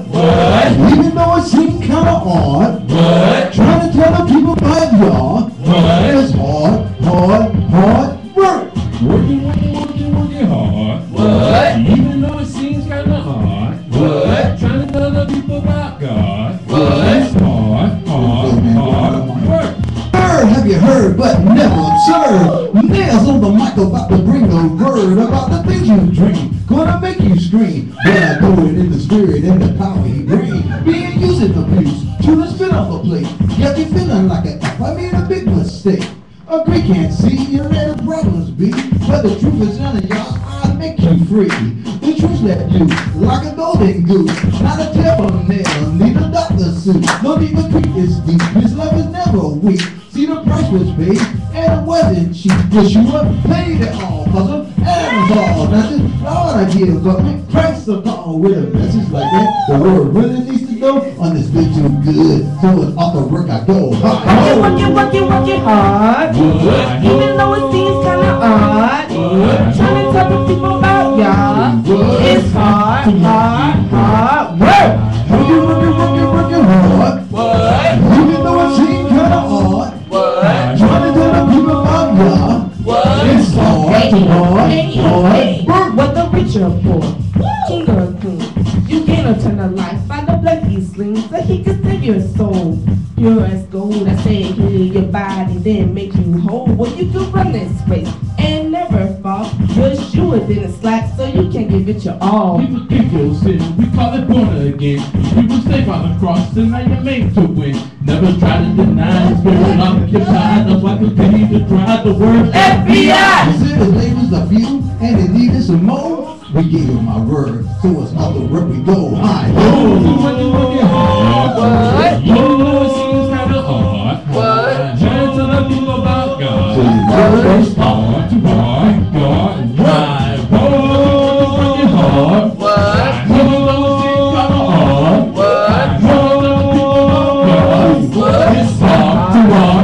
What? Even though it seems kinda odd. What? Trying to tell the people about y'all. What? It's hard work. Working hard. What? Even though it seems kinda hard. What? Trying to tell the people about God. What? It's hard work. Have you heard but never observed? Nails on the mic about to bring a word about the things you dream. Gonna make you scream. But I do it in the spirit and the power he brings. Being used and abused to the spit off a plate. Got you feeling like a F. I made a big mistake. Agree, can't see you let the problems be. But the truth is none of y'all, I'll make you free. The truth let you like a golden goose. Not a tip on nail, need a doctor suit. No need to creep is deep, his love is never weak. See the price was paid, and it wasn't cheap. Yeshua paid it all, cause of Adam's all. That's just Lord I give, but make Christ a call with a message like that. The word really needs to know, on this bit too good. So it's off the work I go. Working hard. What? Even though it seems kinda odd. What? Trying to tell the people about y'all. It's hard work. Working hard. What? Even though it seems kinda odd. What? Trying to tell the people about y'all. What? It's hard work. What the rich are poor, king or queen. You gain eternal life by the blood he slings, so he can save your soul. Pure as gold, I say, heal your body, then make you whole. Well, you can run this race and never fall. Yeshua didn't slack, so you can give it your all. We forgive your sin, we call it born again. We were saved by the cross, and now you're made to win. Never try to deny the spirit of your side. That's why continue to try the word FBI. You said the labels are few and it needed some more. We gave him my word, so it's off the work we go. High. Working hard. What? Even though it seems kinda hard. What? Trying to tell the people about God. What? It's hard, too hard, God, right. Working hard. What? Even though it seems kinda hard. What? Trying to tell the people about God. It's hard, too hard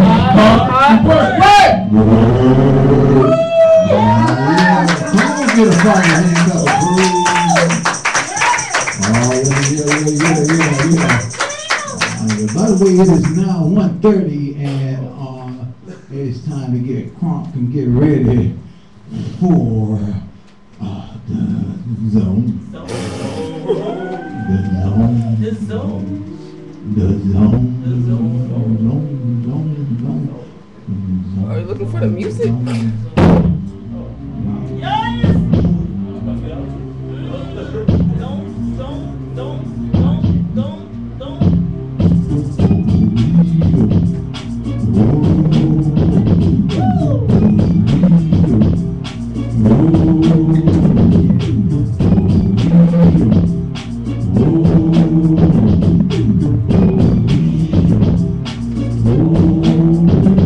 work. Get a fire hand up, by the way, it is now 1:30 and it's time to get crunk and get ready for the zone. Are you looking for the music?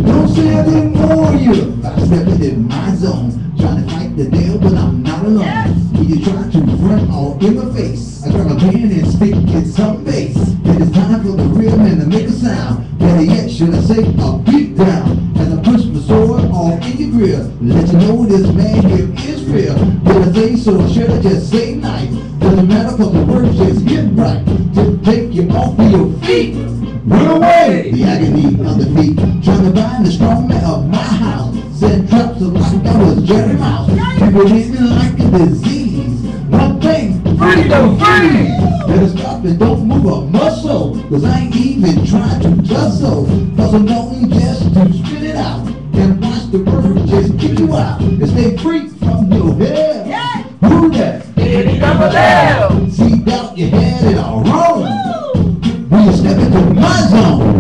Don't say I didn't warn you. I stepped in my zone, trying to fight the devil, but I'm not alone. When you try to front all in my face, I grab a pen and stick in some bass. It is time for the real man to make a sound. Better yet, should I say a beat down? As I push my sword off in your grill, let you know this man here is real. Did I say so, or should I just say nice? Doesn't matter, cause the words just get right. To take you off of your feet. Run away! The agony of the feet. Trying to bind the strong man of my house. Set traps like I was Jerry Mouse. People hit me like a disease. One thing, freedom free! Better stop and don't move a muscle. Cause I ain't even trying to tussle. Cause I'm known just to spit it out. And watch the word just kick you out. And stay free from your head. Yeah. Who that? Eddie Double L. See, doubt you had it all wrong. When you step into my zone.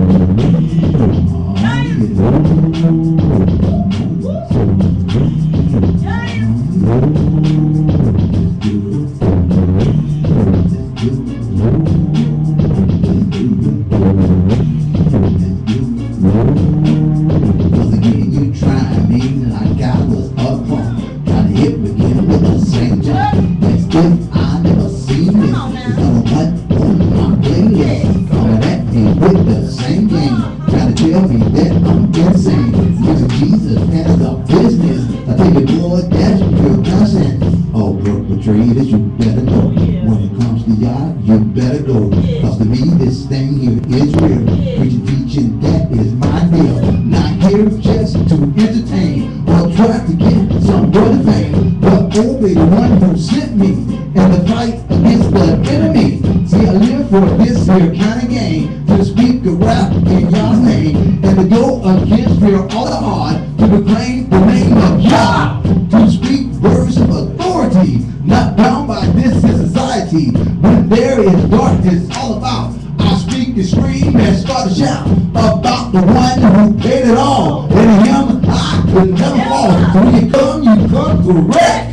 Once again, you tried me like I was a punk. Trying to hit me again with the same jump. As if I never seen it. It's gonna what on my playlist. Coming at me with the same game. trying to tell me that I'm insane. Using Jesus as a business. I tell you, boy, that's pure nonsense. Oh, perpetrators, you better go. When it comes to y'all, you better go. Cause to me, this thing here is real. Preaching, teaching, that is my deal. Not here just to entertain or try to get some good fame, but obey the one who sent me in the fight against the enemy. See, I live for this here kind of game, to speak a rap in y'all's name, and to go against fear all the hard, to proclaim the name of Yah, to speak words of authority, not bound by this society. When there is darkness all about, I speak and scream and start to shout about the one who paid it all. And in him I will never fall. So when you come correct.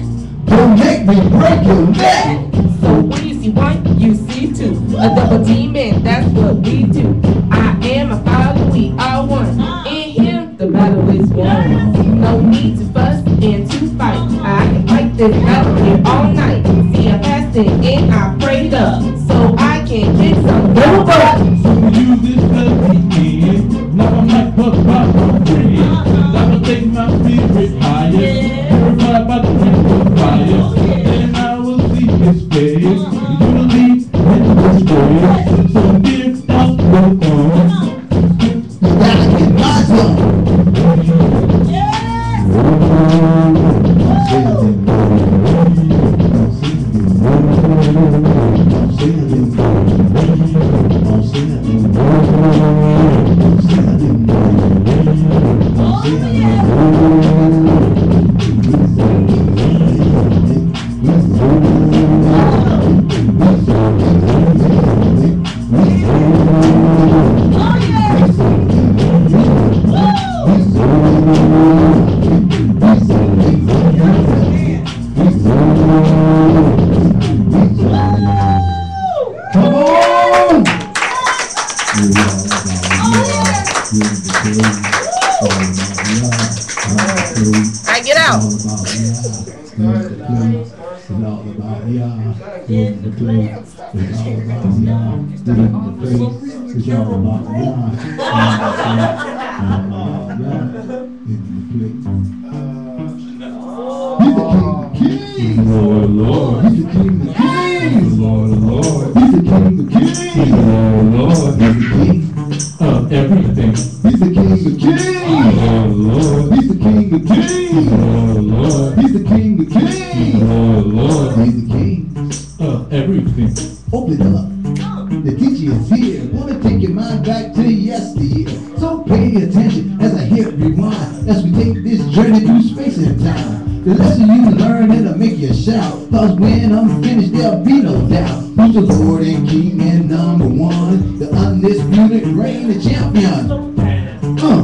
Don't make me break your neck. So when you see one, you see two. A double demon, that's what we do. I am a father, we are one. In him, the battle is won. No need to fuss and to fight. I can fight this battle here all night. See, I fasted and I prayed up, so I can get some double butt. So you this weekend, now I'm like fuck about my friend. I'ma take my spirit higher, purified by the wind of fire. Then I will see his face. You don't leave in this way. So dear, stop the phone. You gotta get my zone. I get out. It's all about Yah. It's all about He's the King of Kings. Lord, Lord. He's the King of Kings. Lord, Lord. He's the King of Kings. Lord, He's the King of everything. He's the King of Kings. Lord, He's the King of Kings. Lord, He's the King of Kings. Lord, He's the King of everything. Open up. The teacher is here. Wanna take your mind back to yesteryear. So pay attention as I hit rewind, as we take this journey through space and time. The lesson you learn, it'll make you shout. Cause when I'm finished, there'll be no doubt. Who's the Lord and King and number one? The undisputed reigning champion.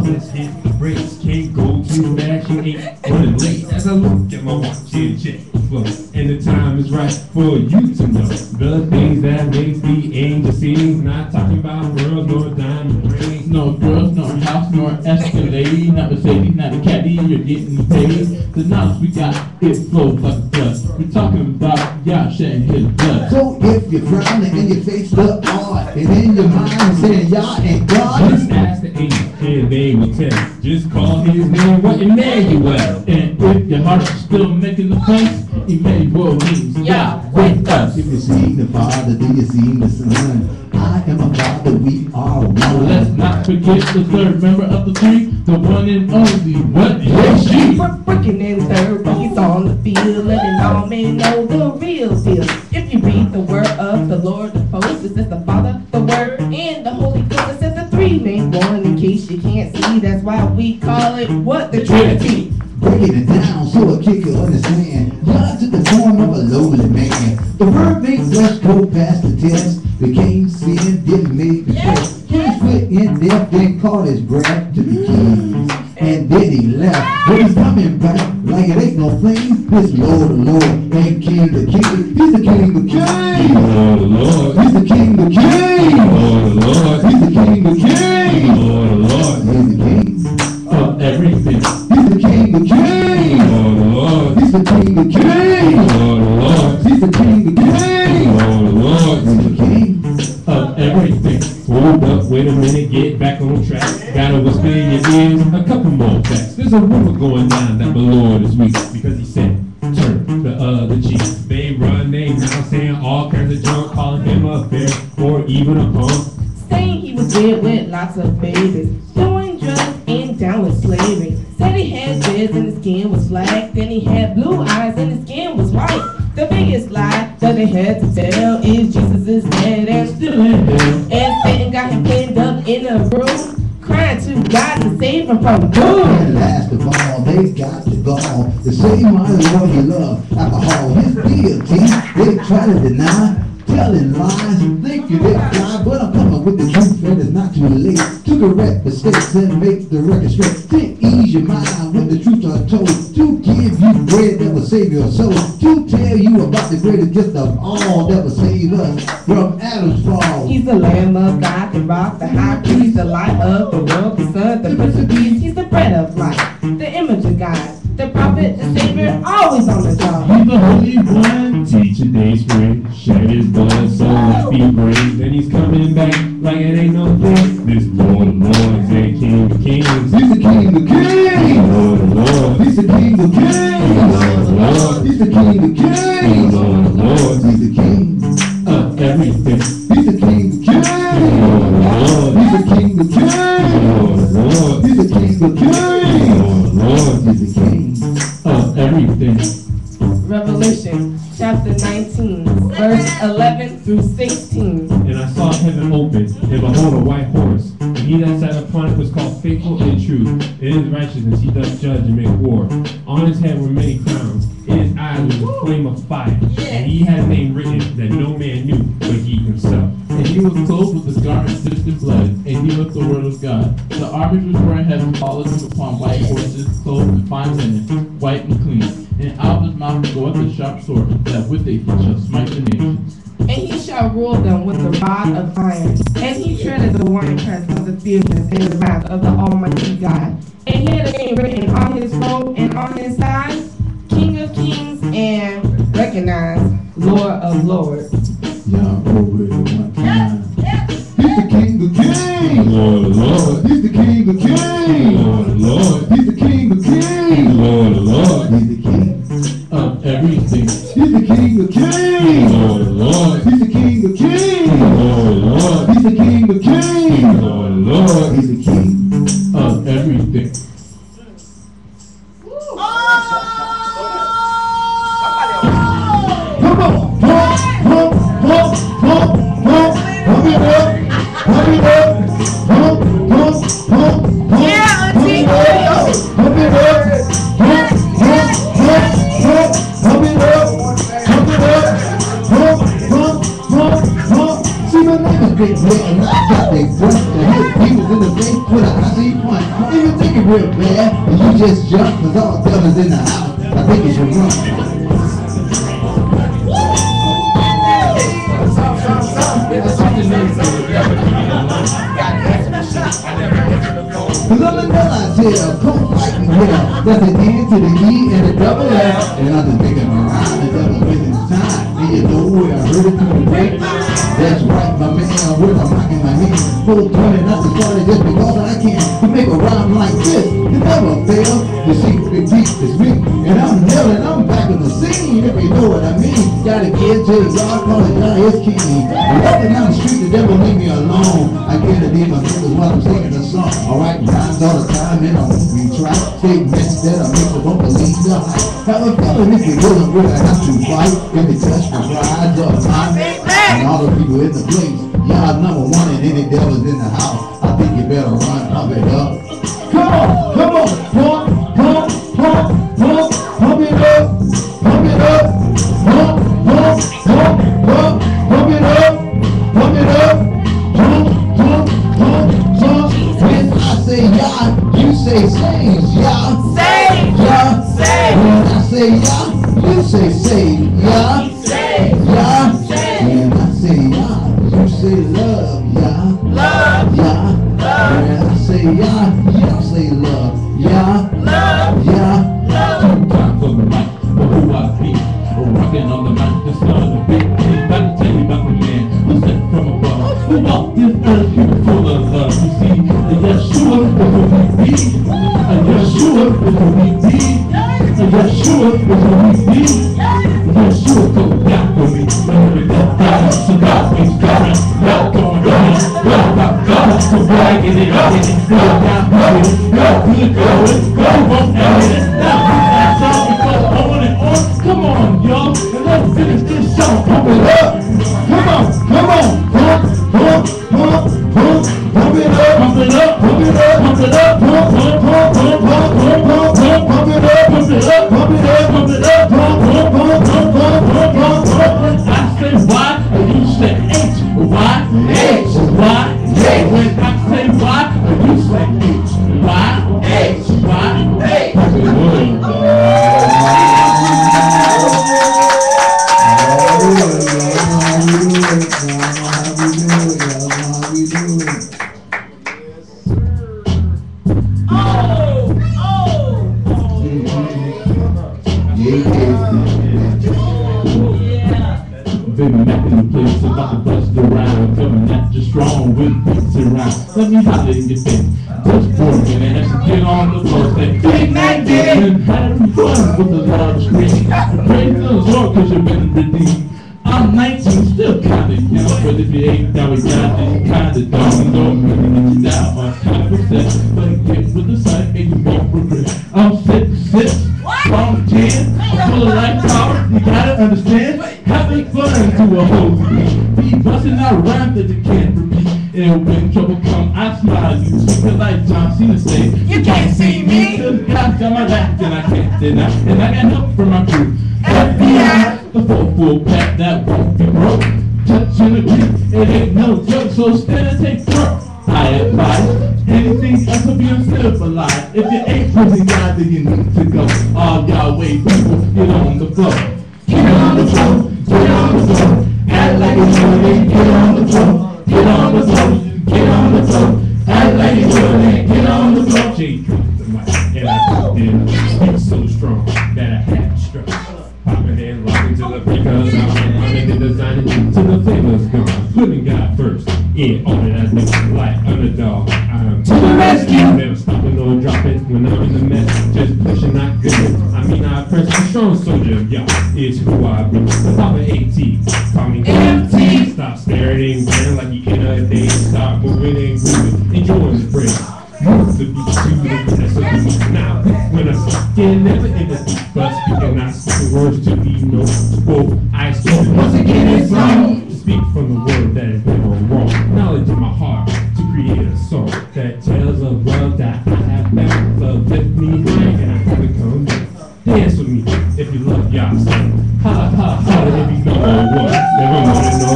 Let's hit the brakes, can't go too fast, you ain't running late. As I look at my watch and check the flow, and the time is right for you to know the things that make the angel sing. Not talking about girls nor diamond rings, No girls, nor house, nor Escalade, not Mercedes, not a caddy, you're getting paid. The knowledge we got, it flows like blood. We're talking about Yah shedding his blood. So if you're frowning and your face look odd, and in your mind saying Yah ain't God, just ask the angel and they will tell. Just call his name, what Emmanuel. And if your heart's still making the place, Emmanuel means Yah with us. if you see the Father, do you see the Son? I am a Father, we are Now one. let's not forget the third member of the three, the one and only, what is she? Working in third, he's on the field, letting all men know the real deal. If you read the word of the Lord of hosts, it says the Father, the Word, and the Holy Ghost. It says the three make one. In case you can't see, that's why we call it what? The Trinity. Breaking it down so a kid can understand. God took the form of a lowly man. The word made flesh, go past the test. Became sin, didn't make the test. Put his foot in death, then caught his breath to the keys. And then he left. But he's coming back like it ain't no thing. This Lord of Lord and King of Kings. He's the King of Kings. Lord, He's the King of Kings. Lord, He's the King of Kings. Lord, He's the King of everything. He's the King of Kings. Lord, He's the King of Kings. Lord, He's the King of Kings. Lord, He's the King. of everything. Hold up, wait a minute. minute, get back on track. Gotta whisper in your ears a couple more facts. There's a rumor going down that my Lord is weak because he said, turn the other cheek. They run, they now saying all kinds of junk, calling him a bear or even a punk. Saying he was dead with lots of babies, doing drugs and down with slavery. Said he had dreads and his skin was black, then he had blue eyes and his skin was white. The biggest lie that they had to tell is Jesus is dead and still in hell. And Satan got him pinned up in a room, crying to God to save him from doom. And last of all, they got the gall to say my Lord he loved alcohol. His deity, they try to deny, telling lies, thinking they fly, but I'm coming with the truth and it's not too late to correct mistakes and make the record straight. To ease your mind with the truth untold, to give you bread that will save your soul, to tell you about the greatest gift of all that will save us from Adam's fall. He's the Lamb of God, the rock, the high priest, the light of the world, the sun, the Prince of Peace. He's the bread of life, the image of God, the prophet, the savior, always on the job. He's the Holy One, teaching day spring, shed his blood so let's be brave. And he's coming back like it ain't no thing. This Lord of Lords and King of Kings. He's the King of Kings. Lord of Lords. He's the King of Kings. Lord of Lords. He's the King of Kings. Lord of Lords. He's the King of everything. He's the King of Kings. Lord of Lords. He's the King of Kings. Lord of Lords. He's the King of Kings. Lord of Lords. He's the King of everything. Revelation chapter 19, verse 11 through 16. And I saw heaven open, and behold a white horse, and he that sat upon it was called Faithful and True. In his righteousness he doth judge and make war. On his head were many crowns, in his eyes was a flame of fire, and he had a name written that no man knew but he himself. And he was clothed with a garment dipped in blood, and he was the word of God. The armies which were in heaven followed him upon white horses, clothed in fine linen, white and clean. And out of his mouth goeth a sharp sword, that with it he shall smite the nations. And he shall rule them with a rod of iron. And he treaded the winepress of the fierceness and the wrath of the Almighty God. And he had a name written on his robe and on his side, King of Kings and recognized Lord of Lords. Y'all go with it one time. He's the King of Kings. Lord of Lords. He's the King of Kings. Lord of Lords. He's the King of Kings. Lord of Lords. He's the King Of everything. He's the King of Kings. Lord of Lords. He's the King of Kings. Lord of Lords. He's the King of Kings. Lord of Lords. He's the King Of everything. Come on, pump it up, pump it up, pump. Yeah, Auntie. Pump it up, pump. See, my name is Big Red, and I got that breath to hit people in the face with a high punch. Even think it real bad, and you just jump, cause all devils in the house. I think you should run. Cause I'm the devil I tell, come fight me well. That's the D to the E and the double L. And I'm just thinking around, the devil wasting his time. And you know where I heard it through the grapevine. That's right, my man, with a mic in my hand. Full turning not to start it just because I can. To make a rhyme like this, you never fail. The secret deep is me. And I'm nailing, I'm back in the scene, if you know what I mean. Gotta get to the yard, call it God is king. Walking down the street, the devil leave me alone. I get it in my fingers while I'm singing the song. Alright, rhymes all the time and I won't retry. Statements that I make, I won't believe the hype. Have a feeling if you're willing, we're gonna have to fight. If they touch the pride of mine and all the people in the place. Y'all number one and any devils in the house. I think you better run, pump it up. Come on, pump it up, pump it up, pump it up, When I say y'all, you say saves, y'all. Save. Y'all. Save. When I say y'all, you say save, y'all. Save. Y'all. Save. When I say y'all, you say love, y'all. Love. Y'all. Love. When I say y'all say love, y'all. Love. Y'all. Love. Time for the mic, for who I be. Rocking on the mic, the son of the big thing. About to tell you about the man who sent from above. Who walked this earth, he was full of love. what we did. Yeshua is what we did. Yeshua goes down for me. With that fire, so God is coming. Not going on. God, so bragging it up. Go down for me. Go good going. Go on now. Now that song we go on and on. Come on, y'all. And let's finish this song. Pump it up. Come on. Pump it up. Pump it up. Pump it up. Pump it up. Pump it up. Pump it up. I say why, you say H. Why? H. Why? H. When I say why, you say H. Why? H. Why? H. Baby, back in the place, about to bust around, coming at you strong with beats around. Let me holler in your face, just for a minute, have to get on the floor, say, Big Mac did, and having fun with the large screen. Praise the Lord, cause you've been redeemed. I'm 19, still kinda young, but if you ain't down with God, then you kinda don't. Don't really get you down on kind of upset, but get with the sight and you won't regret. I'm 6'6", strong 10, full of life power, you gotta understand. Having fun to a whole degree. Be busting out rhymes that you can't repeat. And when trouble come, I smile. You speak like John Cena say, you can't see me. Cause God's got my back and I can't deny. And I got help from my crew. FBI, the full pack that won't be broke. Touching the beat, it ain't no joke. So stand and take work. I advise anything else will be uncivilized. If you ain't praising God, then you need to go. All y'all wait, people, get on the floor. Get on the floor, get on the floor. Act like it's your name, get on the floor. Get on the floor, get on the floor. Act like it's your name, get on the floor. Jay dropped the mic, and I speak so strong that I had to strut. Popping and locking to the because I'm running and designing till the flavor's gone. Putting God first in all that I do. Like underdog, I'm to the rescue. Never stopping or dropping when I'm in the mess. Just pushing, not good. I mean, I press a strong soldier, y'all. It's who I be. Papa AT, call me MT. Stop staring and glaring like you in a day. Stop moving and grooving, enjoying the break. Move the beat to the rest of the beat. Now, when I'm speaking, never in the beat, but speaking, not speaking words to be noticeable. I speak once again, it's wrong to speak from the word that is never wrong. Knowledge in my heart to create a song that tells of love that I have found. Love left me high and I haven't come back. Dance with me if you love yourself. Holla, holla, holla if you know what. Never wanna know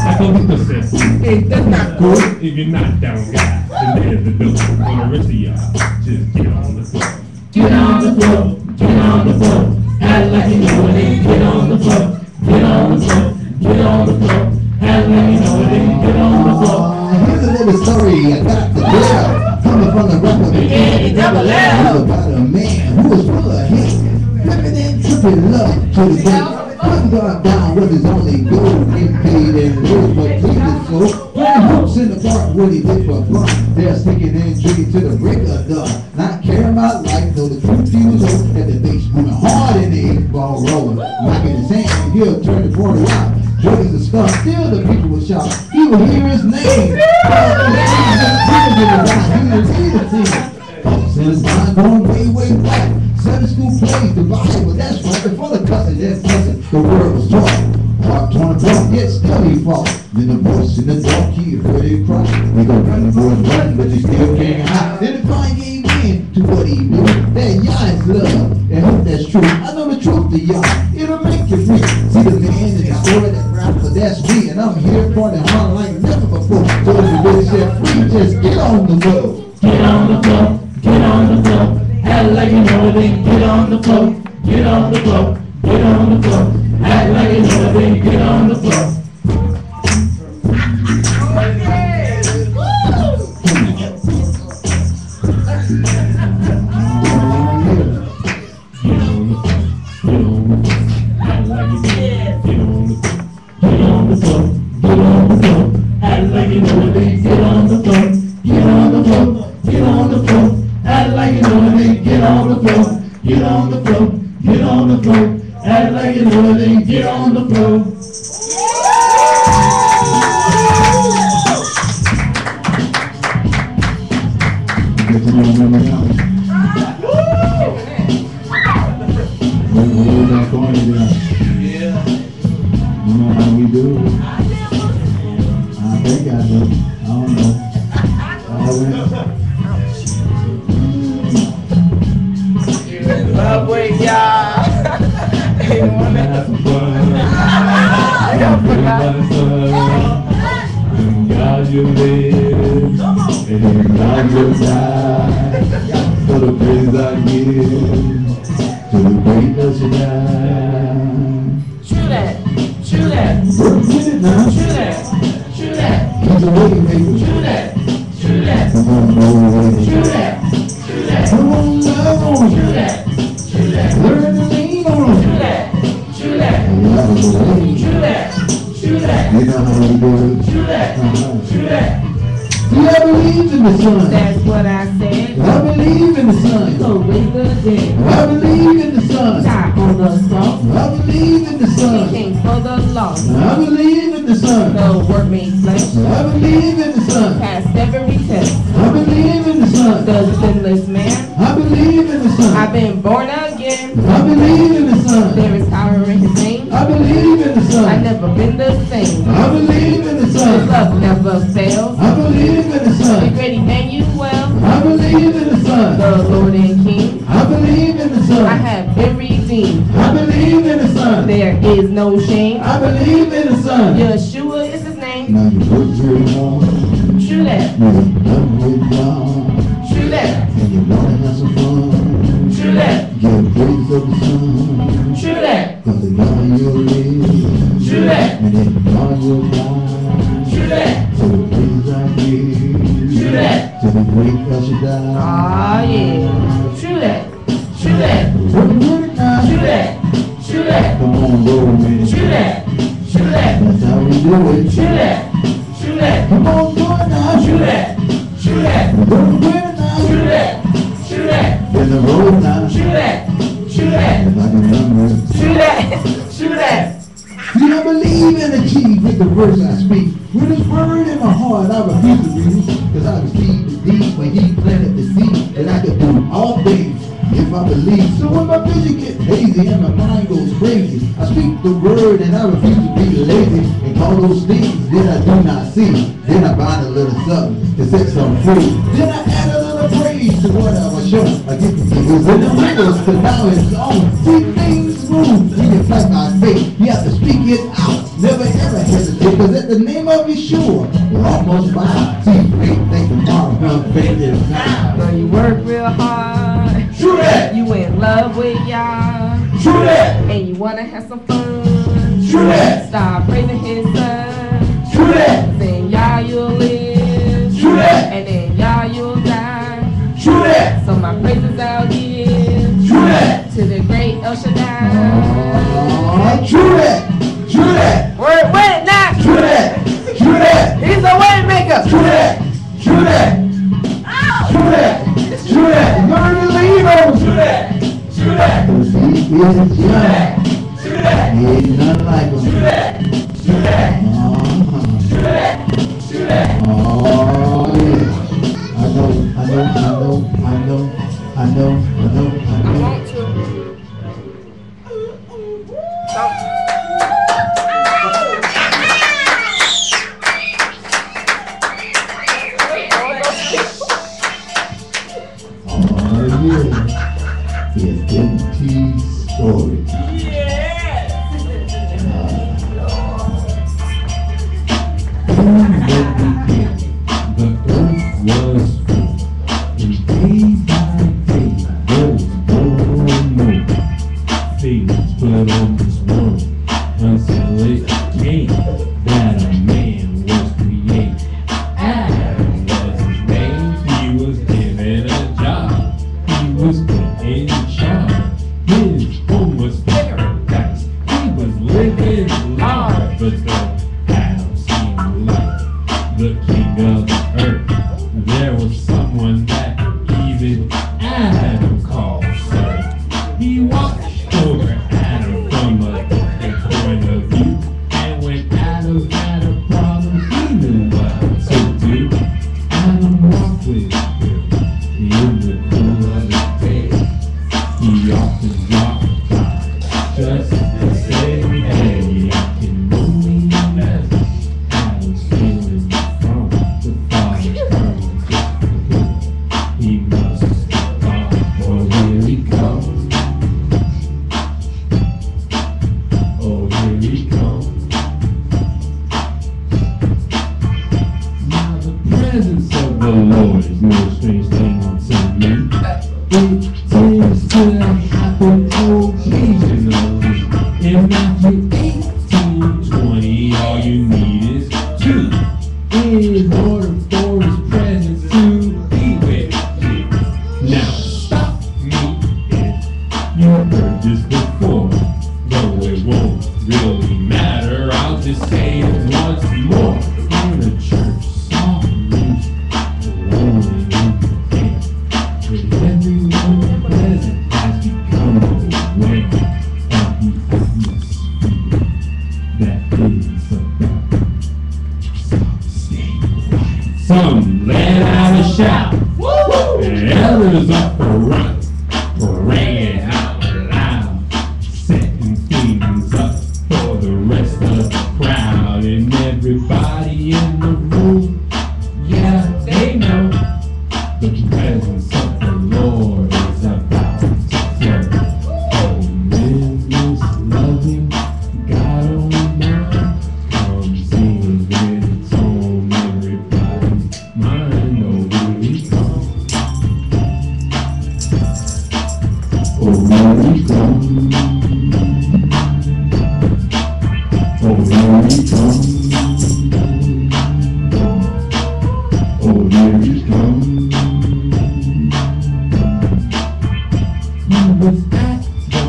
like a Luther says, hey, that's not cool if you're not down, guys. The man of the building, for the rest of y'all, just get on the floor. Get on the floor, get on the floor. Act like you know it ain't, get on the floor. Get on the floor, get on the floor. Act like you know it ain't, get on the floor. Here's a little story I got to tell. Coming from the rock of the double L. About a man who was full of hate. Ripping and tripping love to the gate. Putting God down with his only goal. Getting paid and live but pleasing soul. Playing hoops in the park, what he did for fun. They're sticking and drinking to the break of dawn. Not caring about life, though the truth he was old. At the base moving hard in the 8-ball rolling. Knocking his hand, he'll turn the corner out. Drugs and stuff, still the people will shout. He will hear his name. Since mine going way back. Sunday school plays the Bible, that's right. Before the cussing and fussing, the word was taught. Heart torn apart, yet still he fought. Then the voice in the dark, he heard it cry. They go running, boys running, but they still can't hide. Then the crying gave in to what he knew. That y'all's love, and hope that's true. I know the truth to y'all, it'll make you free. See the man in the story that rap, but that's me. And I'm here partying hard like never before. So if you really set free, just get on the road. Get on the floor, get on the floor. Act like you know it ain't, get on the floor. Get on the floor, get on the floor. Act like you know it ain't, get on the floor. Act like you know it ain't, get on the floor. Get on the floor, get on the floor. Act like you know it on the floor. Get to know me now. Hold that corner down. You know how we do it. I think I do. I don't know. Love with y'all. Hey, wanna have some fun. I forgot. God you live, and God you die. For the praise I give, to the great that you die. True that. True that. Work with it now. True that. True that. He's a waiting maker. True that. True that. Come on, go away. True that. True that. Come on, love on. True that. True that. Learn to lean on. True that. True that. Love is a way. True that. True that. You know how we do it. True that. True that. Do I believe in the sun? That's what I said. I believe in the sun. So raise the dead. I believe in the sun. Die on the cross. I believe in the He sun. came for the lost. I believe in the sun. The word made flesh. I believe in the sun. Passed every test. I believe in the sun. The sinless man. I believe in the sun. I've been born again. I believe in the sun. There is power in his name. I believe in the I've sun. never been the same. I believe in the His sun. love never fails. I believe in the The sun. great Emmanuel. I believe in the sun. The Lord and King. I believe in the I sun. have been redeemed. I believe in the sun. There is no shame. I believe in the sun. Yeshua is his name. Now you work very hard. True that. You're done with God. True that. And you wanna have some fun. True that. Give praise of the sun. True that. Cause the God you'll live. True that. And then God will die. True that. So the praise I give. True that. To the great El Shaddai. Ah, yeah. True that. True that. Working with it now. True that. True that. Come on, roll with it. True that. True that. That's how we do it. True that. True that. Come on, do it now. True that. True that. Working with it now. True that. True that. In the road now. True that. True that. If I can remember it. True that. True that. See, I believe and achieve with the words I speak. With his word in my heart, I refuse to read. Cause I received the deed when he planted the seed. That I could do all things if I believe. So when my vision gets hazy and my mind goes crazy, I speak the word and I refuse to be lazy. And call those things that I do not see. Then I bind a little something to set some free. Then I add a little praise to what I was shown. I get the fingers in the windows, cause now it's on. See things move, when you fight my faith. You have to speak it out, never ever hesitate. Cause at the name of Yeshua, we're almost by. See, great things tomorrow, come faith is now. Now you work real hard. True that. You in love with y'all. True that. And you wanna have some fun. True that. Start praising his son. True that. Then y'all you'll live. True that. And then y'all you'll die. True that. So my praises I'll give. True that. To the great El Shaddai. True that. True that. Word, wait, now. True that. True that. He's a way maker. True that. True that. True that. True that. Learn to lean on. True that. True that. Cause he is young. True that. He ain't nothing like him. True that. True that. True that. True that. Oh yeah. I know. I want to. It's empty story. The earth was full, and day by day there was more and more things put on this world until it came that a man was created. Adam was his name, he was given a job, he was put in charge. His home was paradise, he was living large, but though Adam seemed like the king of the earth, there was whisper in the cool of his bed. He often dropped by just to say, hey, I can only imagine how it's feeling from the father's burning just for him. He must have thought, oh, here he comes. Oh, here he comes. Now the presence of the Lord is no strange thing to me. It tends to happen occasionally. In Matthew 18:20, all you need is two. In order for his presence to be with you. Now stop me if you've heard this before. Though it won't really matter, I'll just say it once more. In a church, soft music, rolling in the air, with everyone present has become aware of the atmosphere that is about. Stay quiet. Some let out a shout, and others up a run, praying out loud, setting things up for the rest of the crowd. And everybody in the room, yeah, they know the presence of the Lord is about to flow. Oh, in this loving God Almighty comes in with its own everybody's mind. Oh, here he comes. Oh, here he comes. Oh, here he comes. Oh, here he comes. He was at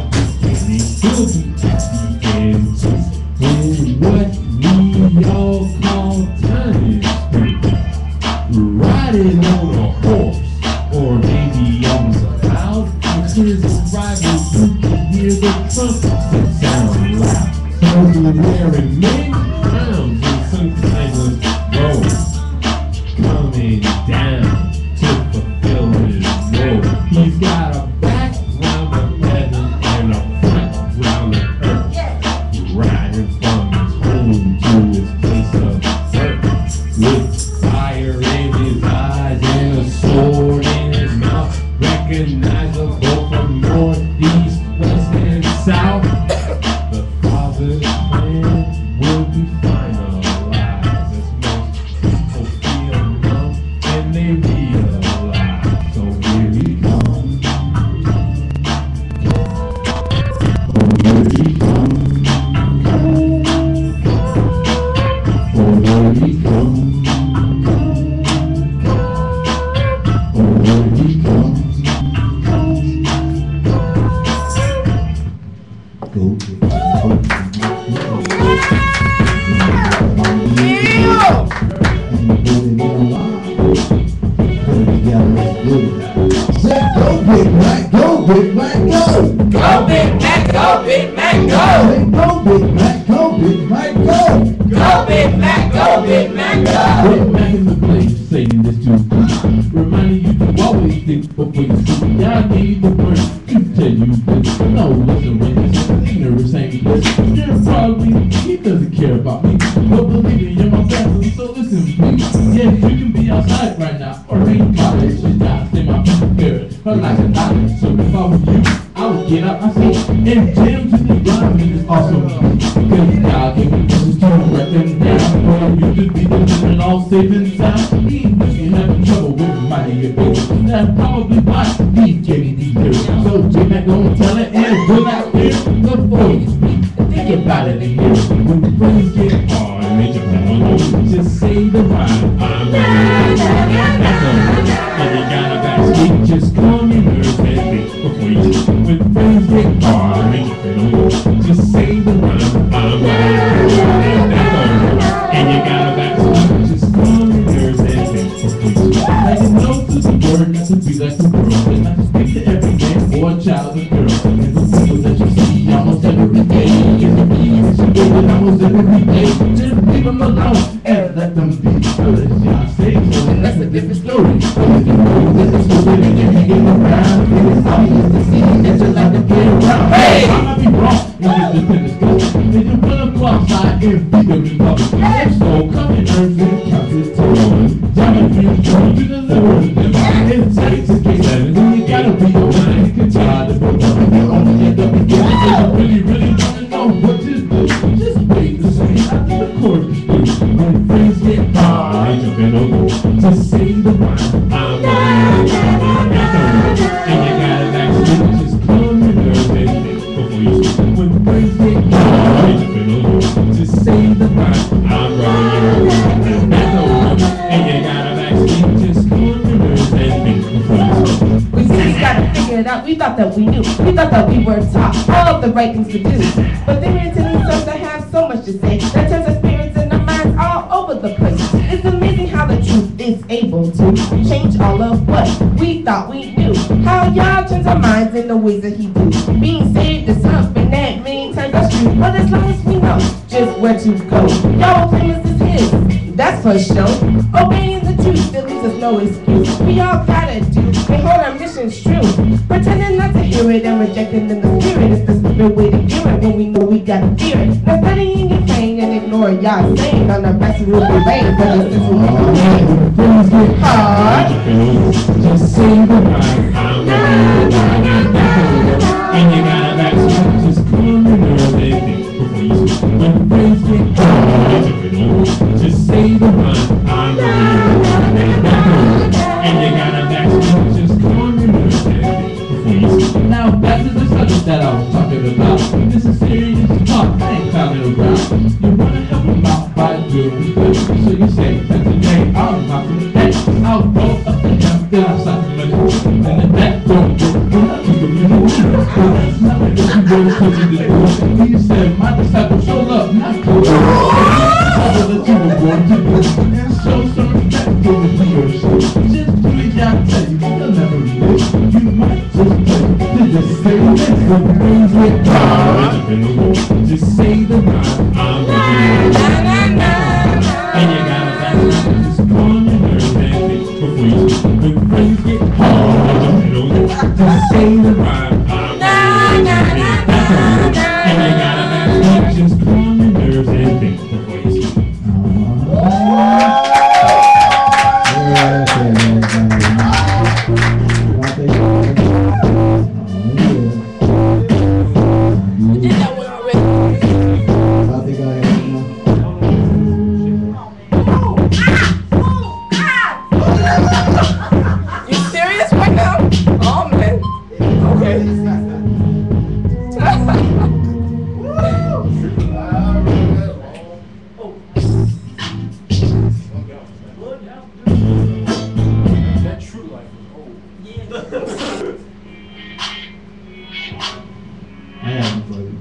the beginning, he'll be at the end too. When what we all call time is through. Riding on a horse, or maybe on a cloud, with his arrival you can hear the trumpets that sound loud. So he's wearing many crowns and some kind of robe, coming down to fulfill his role. He's got a background of heaven and a front of earth, riding from his home to his place of birth, with fire in his eyes and a sword in his mouth, recognizable from north, east, west, and south. The Father's plan will be finalized as most people feel numb and they realize. So here he comes. Oh, here he comes. Oh, here he comes. Oh, here he comes. Go get Big Mac, go! Big Mac, go! Go Big Mac, go Big Mac, go! Go Big Mac, go Big Mac, go! Go Big Mac, go Big Mac, go! Big Mac in the place, saying this to you. Reminding you to always think before you speak. Yeah, I need the word to tell you this. No, listen, when this ignorance ain't this. You're probably, he doesn't care about me. But believe me, you're my best, so listen, please. Yes, you can be outside right now, or in college. You gotta stay my spirit, but like a doctor. So if I were you, I would get out my seat and jam to the ground. And it's awesome, because God gave me this to recognize. Well, you could be living all safe and sound. Even if you're having trouble with money, that's probably why he gave me these lyrics. So J-Mac gonna tell it and will not hear before you speak. Think about it and hear it. When the friends get hard and make your family, just say the rhyme. I'm ready. That's all. And you gotta backstage, just call me nerves and think before you speak. When friends get hard and make your family, just say the rhyme. I'm ready. That's all. And you gotta backstage, just call me nerves and think before you speak. Like a note to the word, not to be like the world, and not to speak to every man, boy, child, and girl. And the people that you see almost every day, in the meetings you get it almost every day. Just leave them alone and let them be. So that's y'all say so, that's a different story. story. But if you know that it's good and you're hanging around, it's obvious to see that you like to play around. Hey! I might be wrong in this dependent school. Then you wanna go outside and beat them in public. So come and earn your couches to roll. Geometry is true to the level of them. It takes a case and you gotta be your mind. You can try to build up and you only end up beginning. So you really, really wanna know what to do. Just wait to say after the chorus is through. When friends get hard, they jump in over to sing the rhyme. I'm running and you gotta backstage. Just calm your nerves and think before you speak. When friends get hard, they jump in over to sing the rhyme. I'm running and you gotta backstage. Just calm your nerves and think before you speak. We just gotta figure it out. We thought that we knew. We thought that we were taught all of the right things to do. But then we're telling ourselves to have so much to say that turns our spirits and our minds all over the place. It's amazing how the truth is able to change all of what we thought we knew. How y'all turns our minds in the ways that he do. Being saved is something that many times that's true. But as long as we know just where to go, y'all promise is his. That's for sure. Obeying the truth that leaves us no excuse. We all gotta do and hold our missions true. Pretending not to hear it and rejecting in the spirit is the stupid way to do it when we know we gotta fear it. Now studying and praying and ignore y'all saying on our best will be vain, but it's just what we do. Things get hard. Just sing the rhyme. I'm and you gotta backstage. Just calm your nerves and think before you speak. When things get hard, just say the rhyme. I'm and you gotta backstage. Just calm your nerves and think before you speak. Now back to the subject that I was talking about. This is serious talk. I ain't clowning around. You wanna help them out by doing good. So you say that today I'm not gonna pay. I'll roll up the jump, then I'll stop the money. And the back don't go. That's not what you really told you to do. He said, my disciples show love, not cool. All that you were born to do. And show some respect to the leadership. Just do it, y'all tell you, you'll never live. You might just play. Just say this, the things get hard. Just say the rhyme. I'm and you gotta back just calm your nerves and think before you speak. When things get hard, just say the rhyme. And you gotta back just calm your nerves and think before you speak. You serious right now? Oh man. Okay. That true life is old. I haven't played.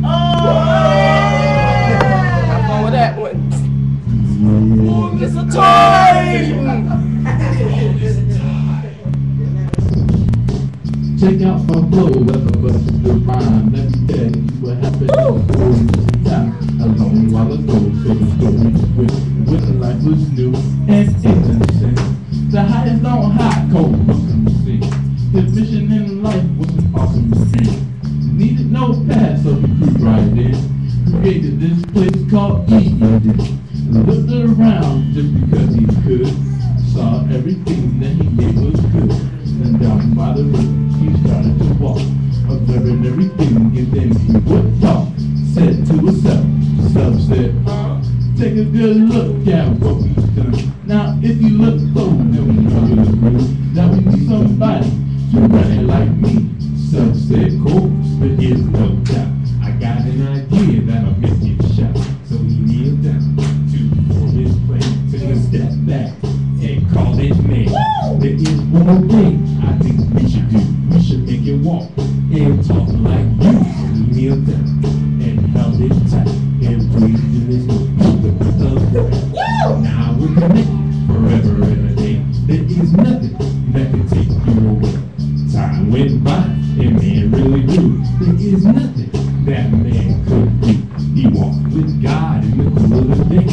I'm going with that one. It's a toy. Check out my flow, let the bust the rhyme. Let me tell you what happened in the time. A long while ago, so the story with the life was new and innocent. The highest on high cold welcome to see. His mission in life was an awesome mission. Needed no pass, so he grew right in. Created this place called Eden. Looked around just because he could. Saw everything that he made was good. And down by the river, he started to walk, observing everything, and then he would talk. Said to himself, self said, take a good look at what we've done. Now, if you look close, then we know it's real. That we need somebody to run it like me. Self said, cool, but here's no doubt. I got an idea that'll make it shout. So he kneeled down to form his plan. Took a step back and called it man. There is one more thing I think we should do. We should make it walk and talk like you. So he kneeled down and held it tight and breathed in his nose. The breath of breath. Now we're connected forever and a day. There is nothing that can take you away. Time went by and man really grew. There is nothing that man could do. He walked with God in the cool of the day.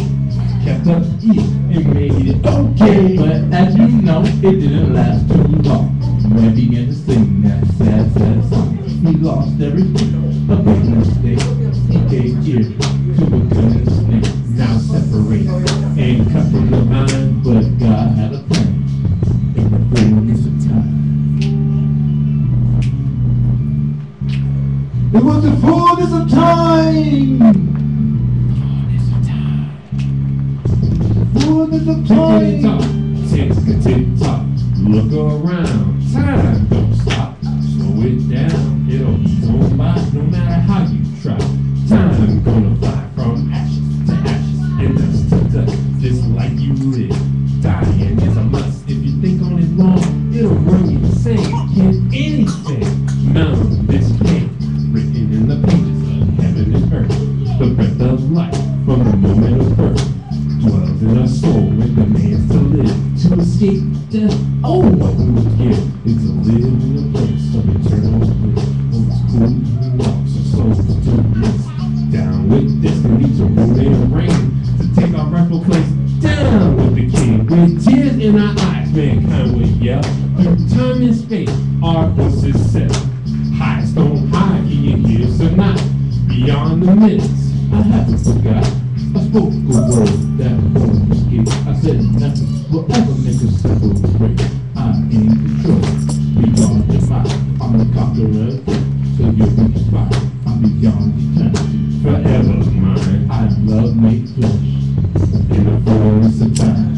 Kept up eating and made it okay. But as you know, it didn't last too long. When I began to sing that sad, sad song, he lost everything, but made a mistake. He gave ear to a cunning snake. Now separated and cut from the vine. But God had a plan in the fullness of time. It was the fullness of time. Fullness of time. Tick-a-tick-tock. Look around. Time don't stop. Slow it down. It'll ease on by no matter how you try. Time gonna fly from ashes to ashes and dust to dust, just like you live. Dying is a must. If you think on it long, it'll run you insane. Can anything mount this pain? Written in the pages of heaven and earth, the breath of life from the moment of birth dwells in our soul and demands to live. To escape death, oh, what we would give is to live in a place of eternal bliss. Oh, it's cool and walks our souls to bliss. Down with destiny to rule and reign, to take our rightful place. Down with the king, with tears in our eyes, mankind will yell. Through time and space, our voices set. Highest don't hide, can you hear us or not? Beyond the minutes, I haven't forgot. I spoke a word that won't escape. I said nothing will ever make a simple break. I'm in control, beyond divide. I'm the conqueror, so you'll be inspired. I'm beyond eternity, forever mine. I love made flesh in the fullness of time.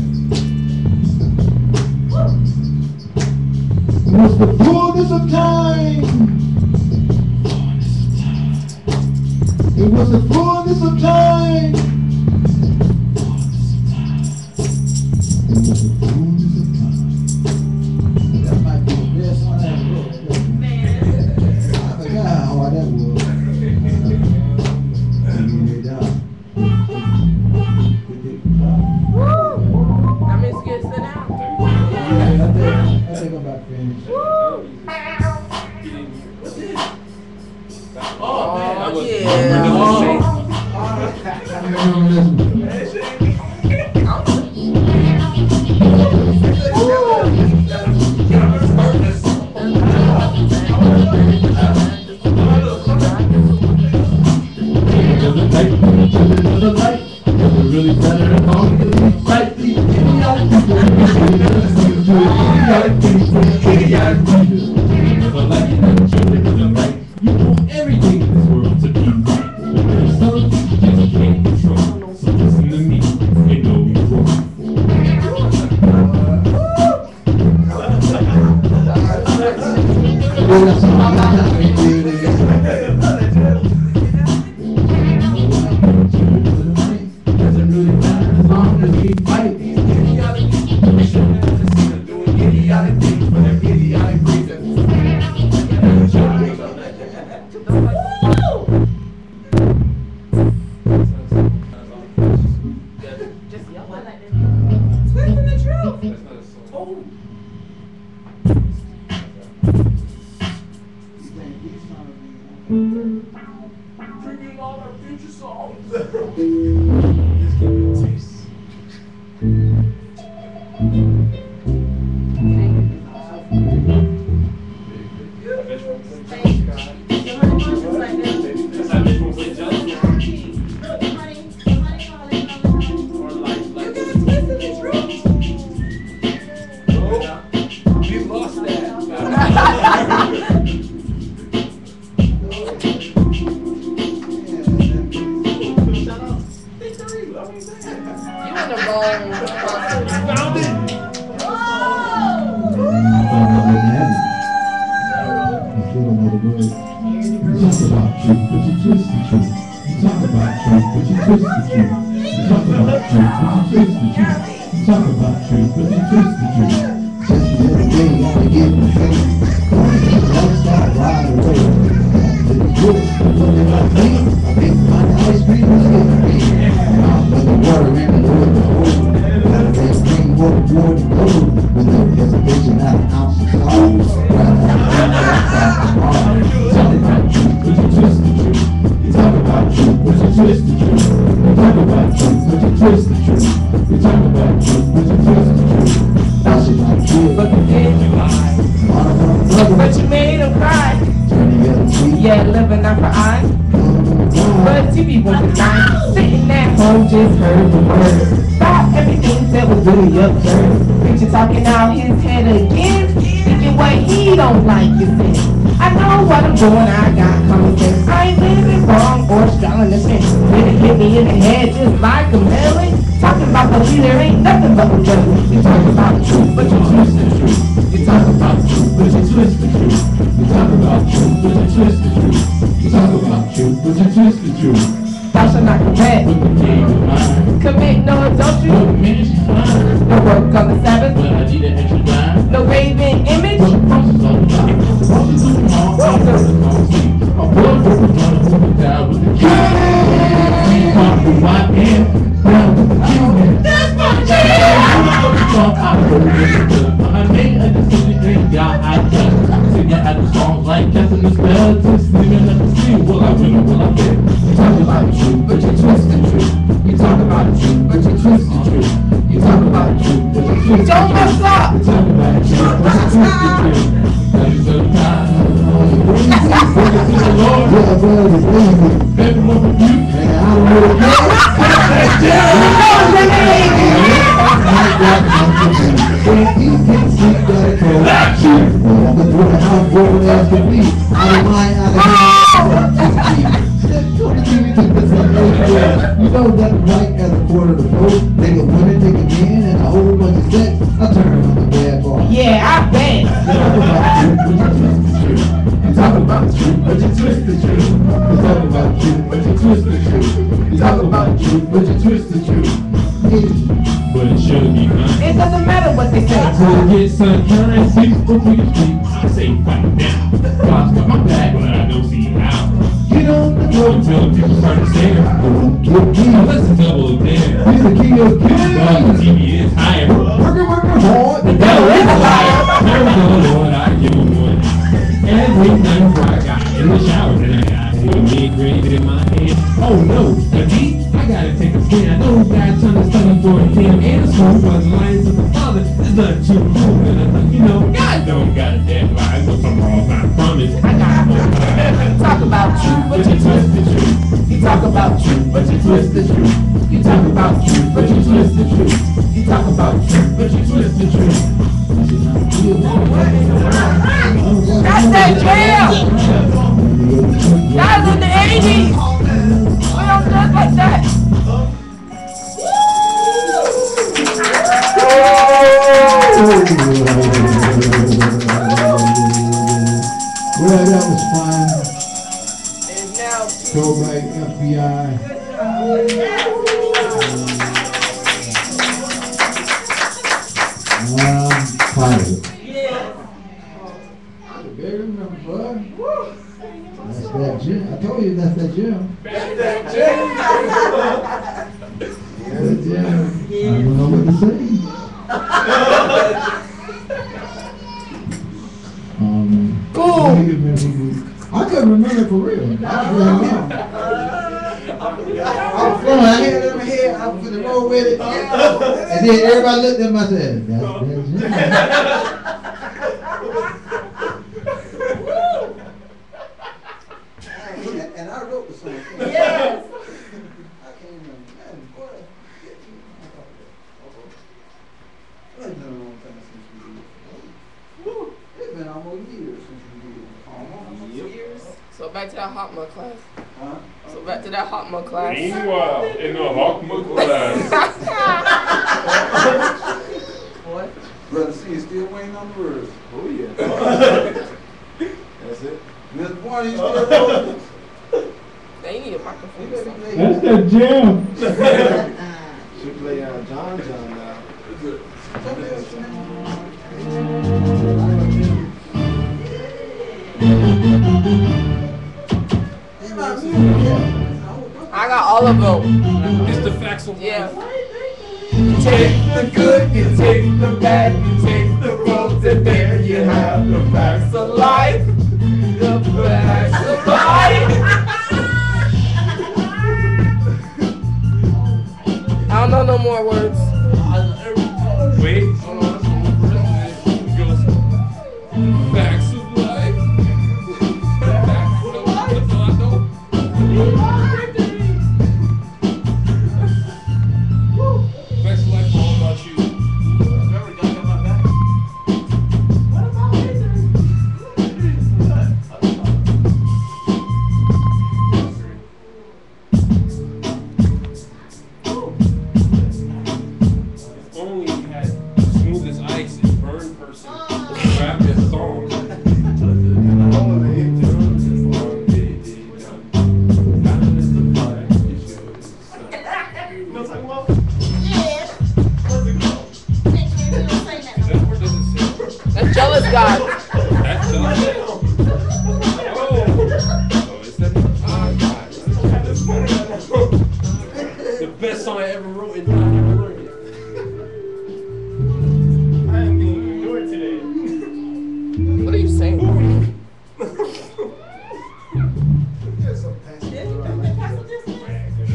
It was the fullness of time. It was the fullness of time. It was the fullness of time. That might be the best one I ever wrote. I forgot how that was. That means you get sit down. I think I'm about finished. Oh, man, that was really better at home. Fight the idiotic people. Never like it, never children to the right. You want everything in this world to be right. But there's some things you just can't control. So listen to me and know you're wrong. Doesn't really matter as long as we fight these idiotic people. We should never see them doing idiotic things for their idiotic reasons. Twisting the truth. Oh. Drinking all our future songs. Just give me a taste. Twist the truth. We talk about about truth, but you twist the truth. Thou should not kill, but you did you lie. But you made him cry. Yeah, living out for eyes. But TV wasn't nice. Sitting at home just heard the word. Thought everything that was really absurd. Preacher talking out his head again. Thinking what he don't like is sin. I know what I'm doing, I got common sense. I ain't living wrong or straddling the fence. Then it hit me in the head just like a melon. Talking about the leader ain't nothing but a villain. You talk about the truth, but you twist the truth. You talk about the truth, but you twist the truth. You talk about truth, but you twist the truth. You talk about truth, but you twist the truth. Thou shalt not commit. But the king of mine. Commit no adultery. No ministry fine. No work on the Sabbath. But I need an extra dime. No graven image. But the cross is on the top. The cross is on the wall. I'm working on the seat. My blood was trying to put me down with the king. He caught me white hand. Down with the king. That's my king. I made a decision and God I just singing at the songs like casting the spell. Just living at the sea. Will I win or will I bet? You talk about the truth, but you twist the truth. You talk about the truth, but you twist the truth. You talk about the truth, but you twist the truth. Don't mess up. You talk about the truth, but you twist the truth. Praise the God. Praise to the Lord. Yeah, brother, it's easy. Everyone with you. Man, I don't know what he can see that cold. I'm gonna do the house broken ass can be. I don't mind how you know that right at the quarter of the boat, they get women, they get men, and a whole bunch of sex. I turn on the bad boy. Yeah, I bet. You talk about the truth, but you twist the truth. You talk about the truth, but you twist the truth. You talk about the truth, but you twist the truth. But it should be fine. It doesn't matter what they say. So get some currency before you speak. I say fight now. God's got my back, but I don't see how. Get on the road. Until people start to stare. Don't get me. Let's double dare. Be the king of God, the kings. TV is higher. Working hard. The devil is a liar. Praise the Lord, I give him one. Every night before I got in the shower, then I got a mid-grade in my hand. Oh no, the deep, I gotta take a scan. I know God's trying to study for a damn and school, but the lines of the Father is not too cool. And I thought, you know, God don't got a deadline, so some wrong, I promise. I got it. Talk about truth, but you twist the truth. You talk about truth, but you twist the truth. You talk about truth, but you twist the truth. You talk about truth, but you twist the truth. That's that jam! That was in the 80s! We don't do it like that! Well, that was fun. And now, Go back, FBI. Tired. I barely remember, bud. That's that gym. I told you that's that gym. That's that gym. That's that gym. I don't know what to say. I couldn't remember for real. I was flowing. I had it in my head. I was in the road with it. And then everybody looked at me and said, that's that gym. And I wrote the song. Yes. I can't remember. Man, boy. It's been a long time since we did it. It's been almost years since we did it. Almost years. so back to that hot mud class. Huh? So back to that hot mud class. Meanwhile, in the Hawkma class. What? Brother C is still waiting on the words. Oh, yeah. That's it. Miss Barney, you still rolling? They need a microphone. or something. That's that jam. Should play John now. I got all of them. It's the facts of Yeah. Take the good, you take the bad, you take the roads, and there you have the facts of life. The facts of life. I don't know no more words. God. The best song I ever wrote and not even learned it. I am being ignored today. What are you saying?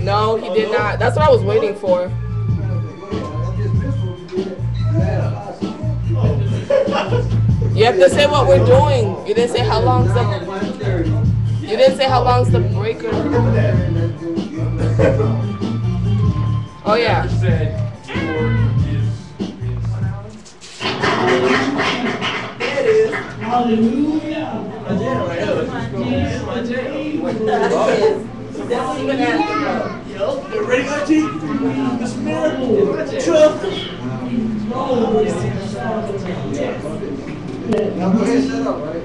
No, he did not. That's what I was waiting for. You have to say what we're doing. You didn't say how long's the. You didn't say how long's the break. Oh yeah. Said There it is. Hallelujah. My jam right here. My jam. Don't even ask me. Yo, you ready, Auntie? This miracle. Trust. Now go ahead, shut up, right?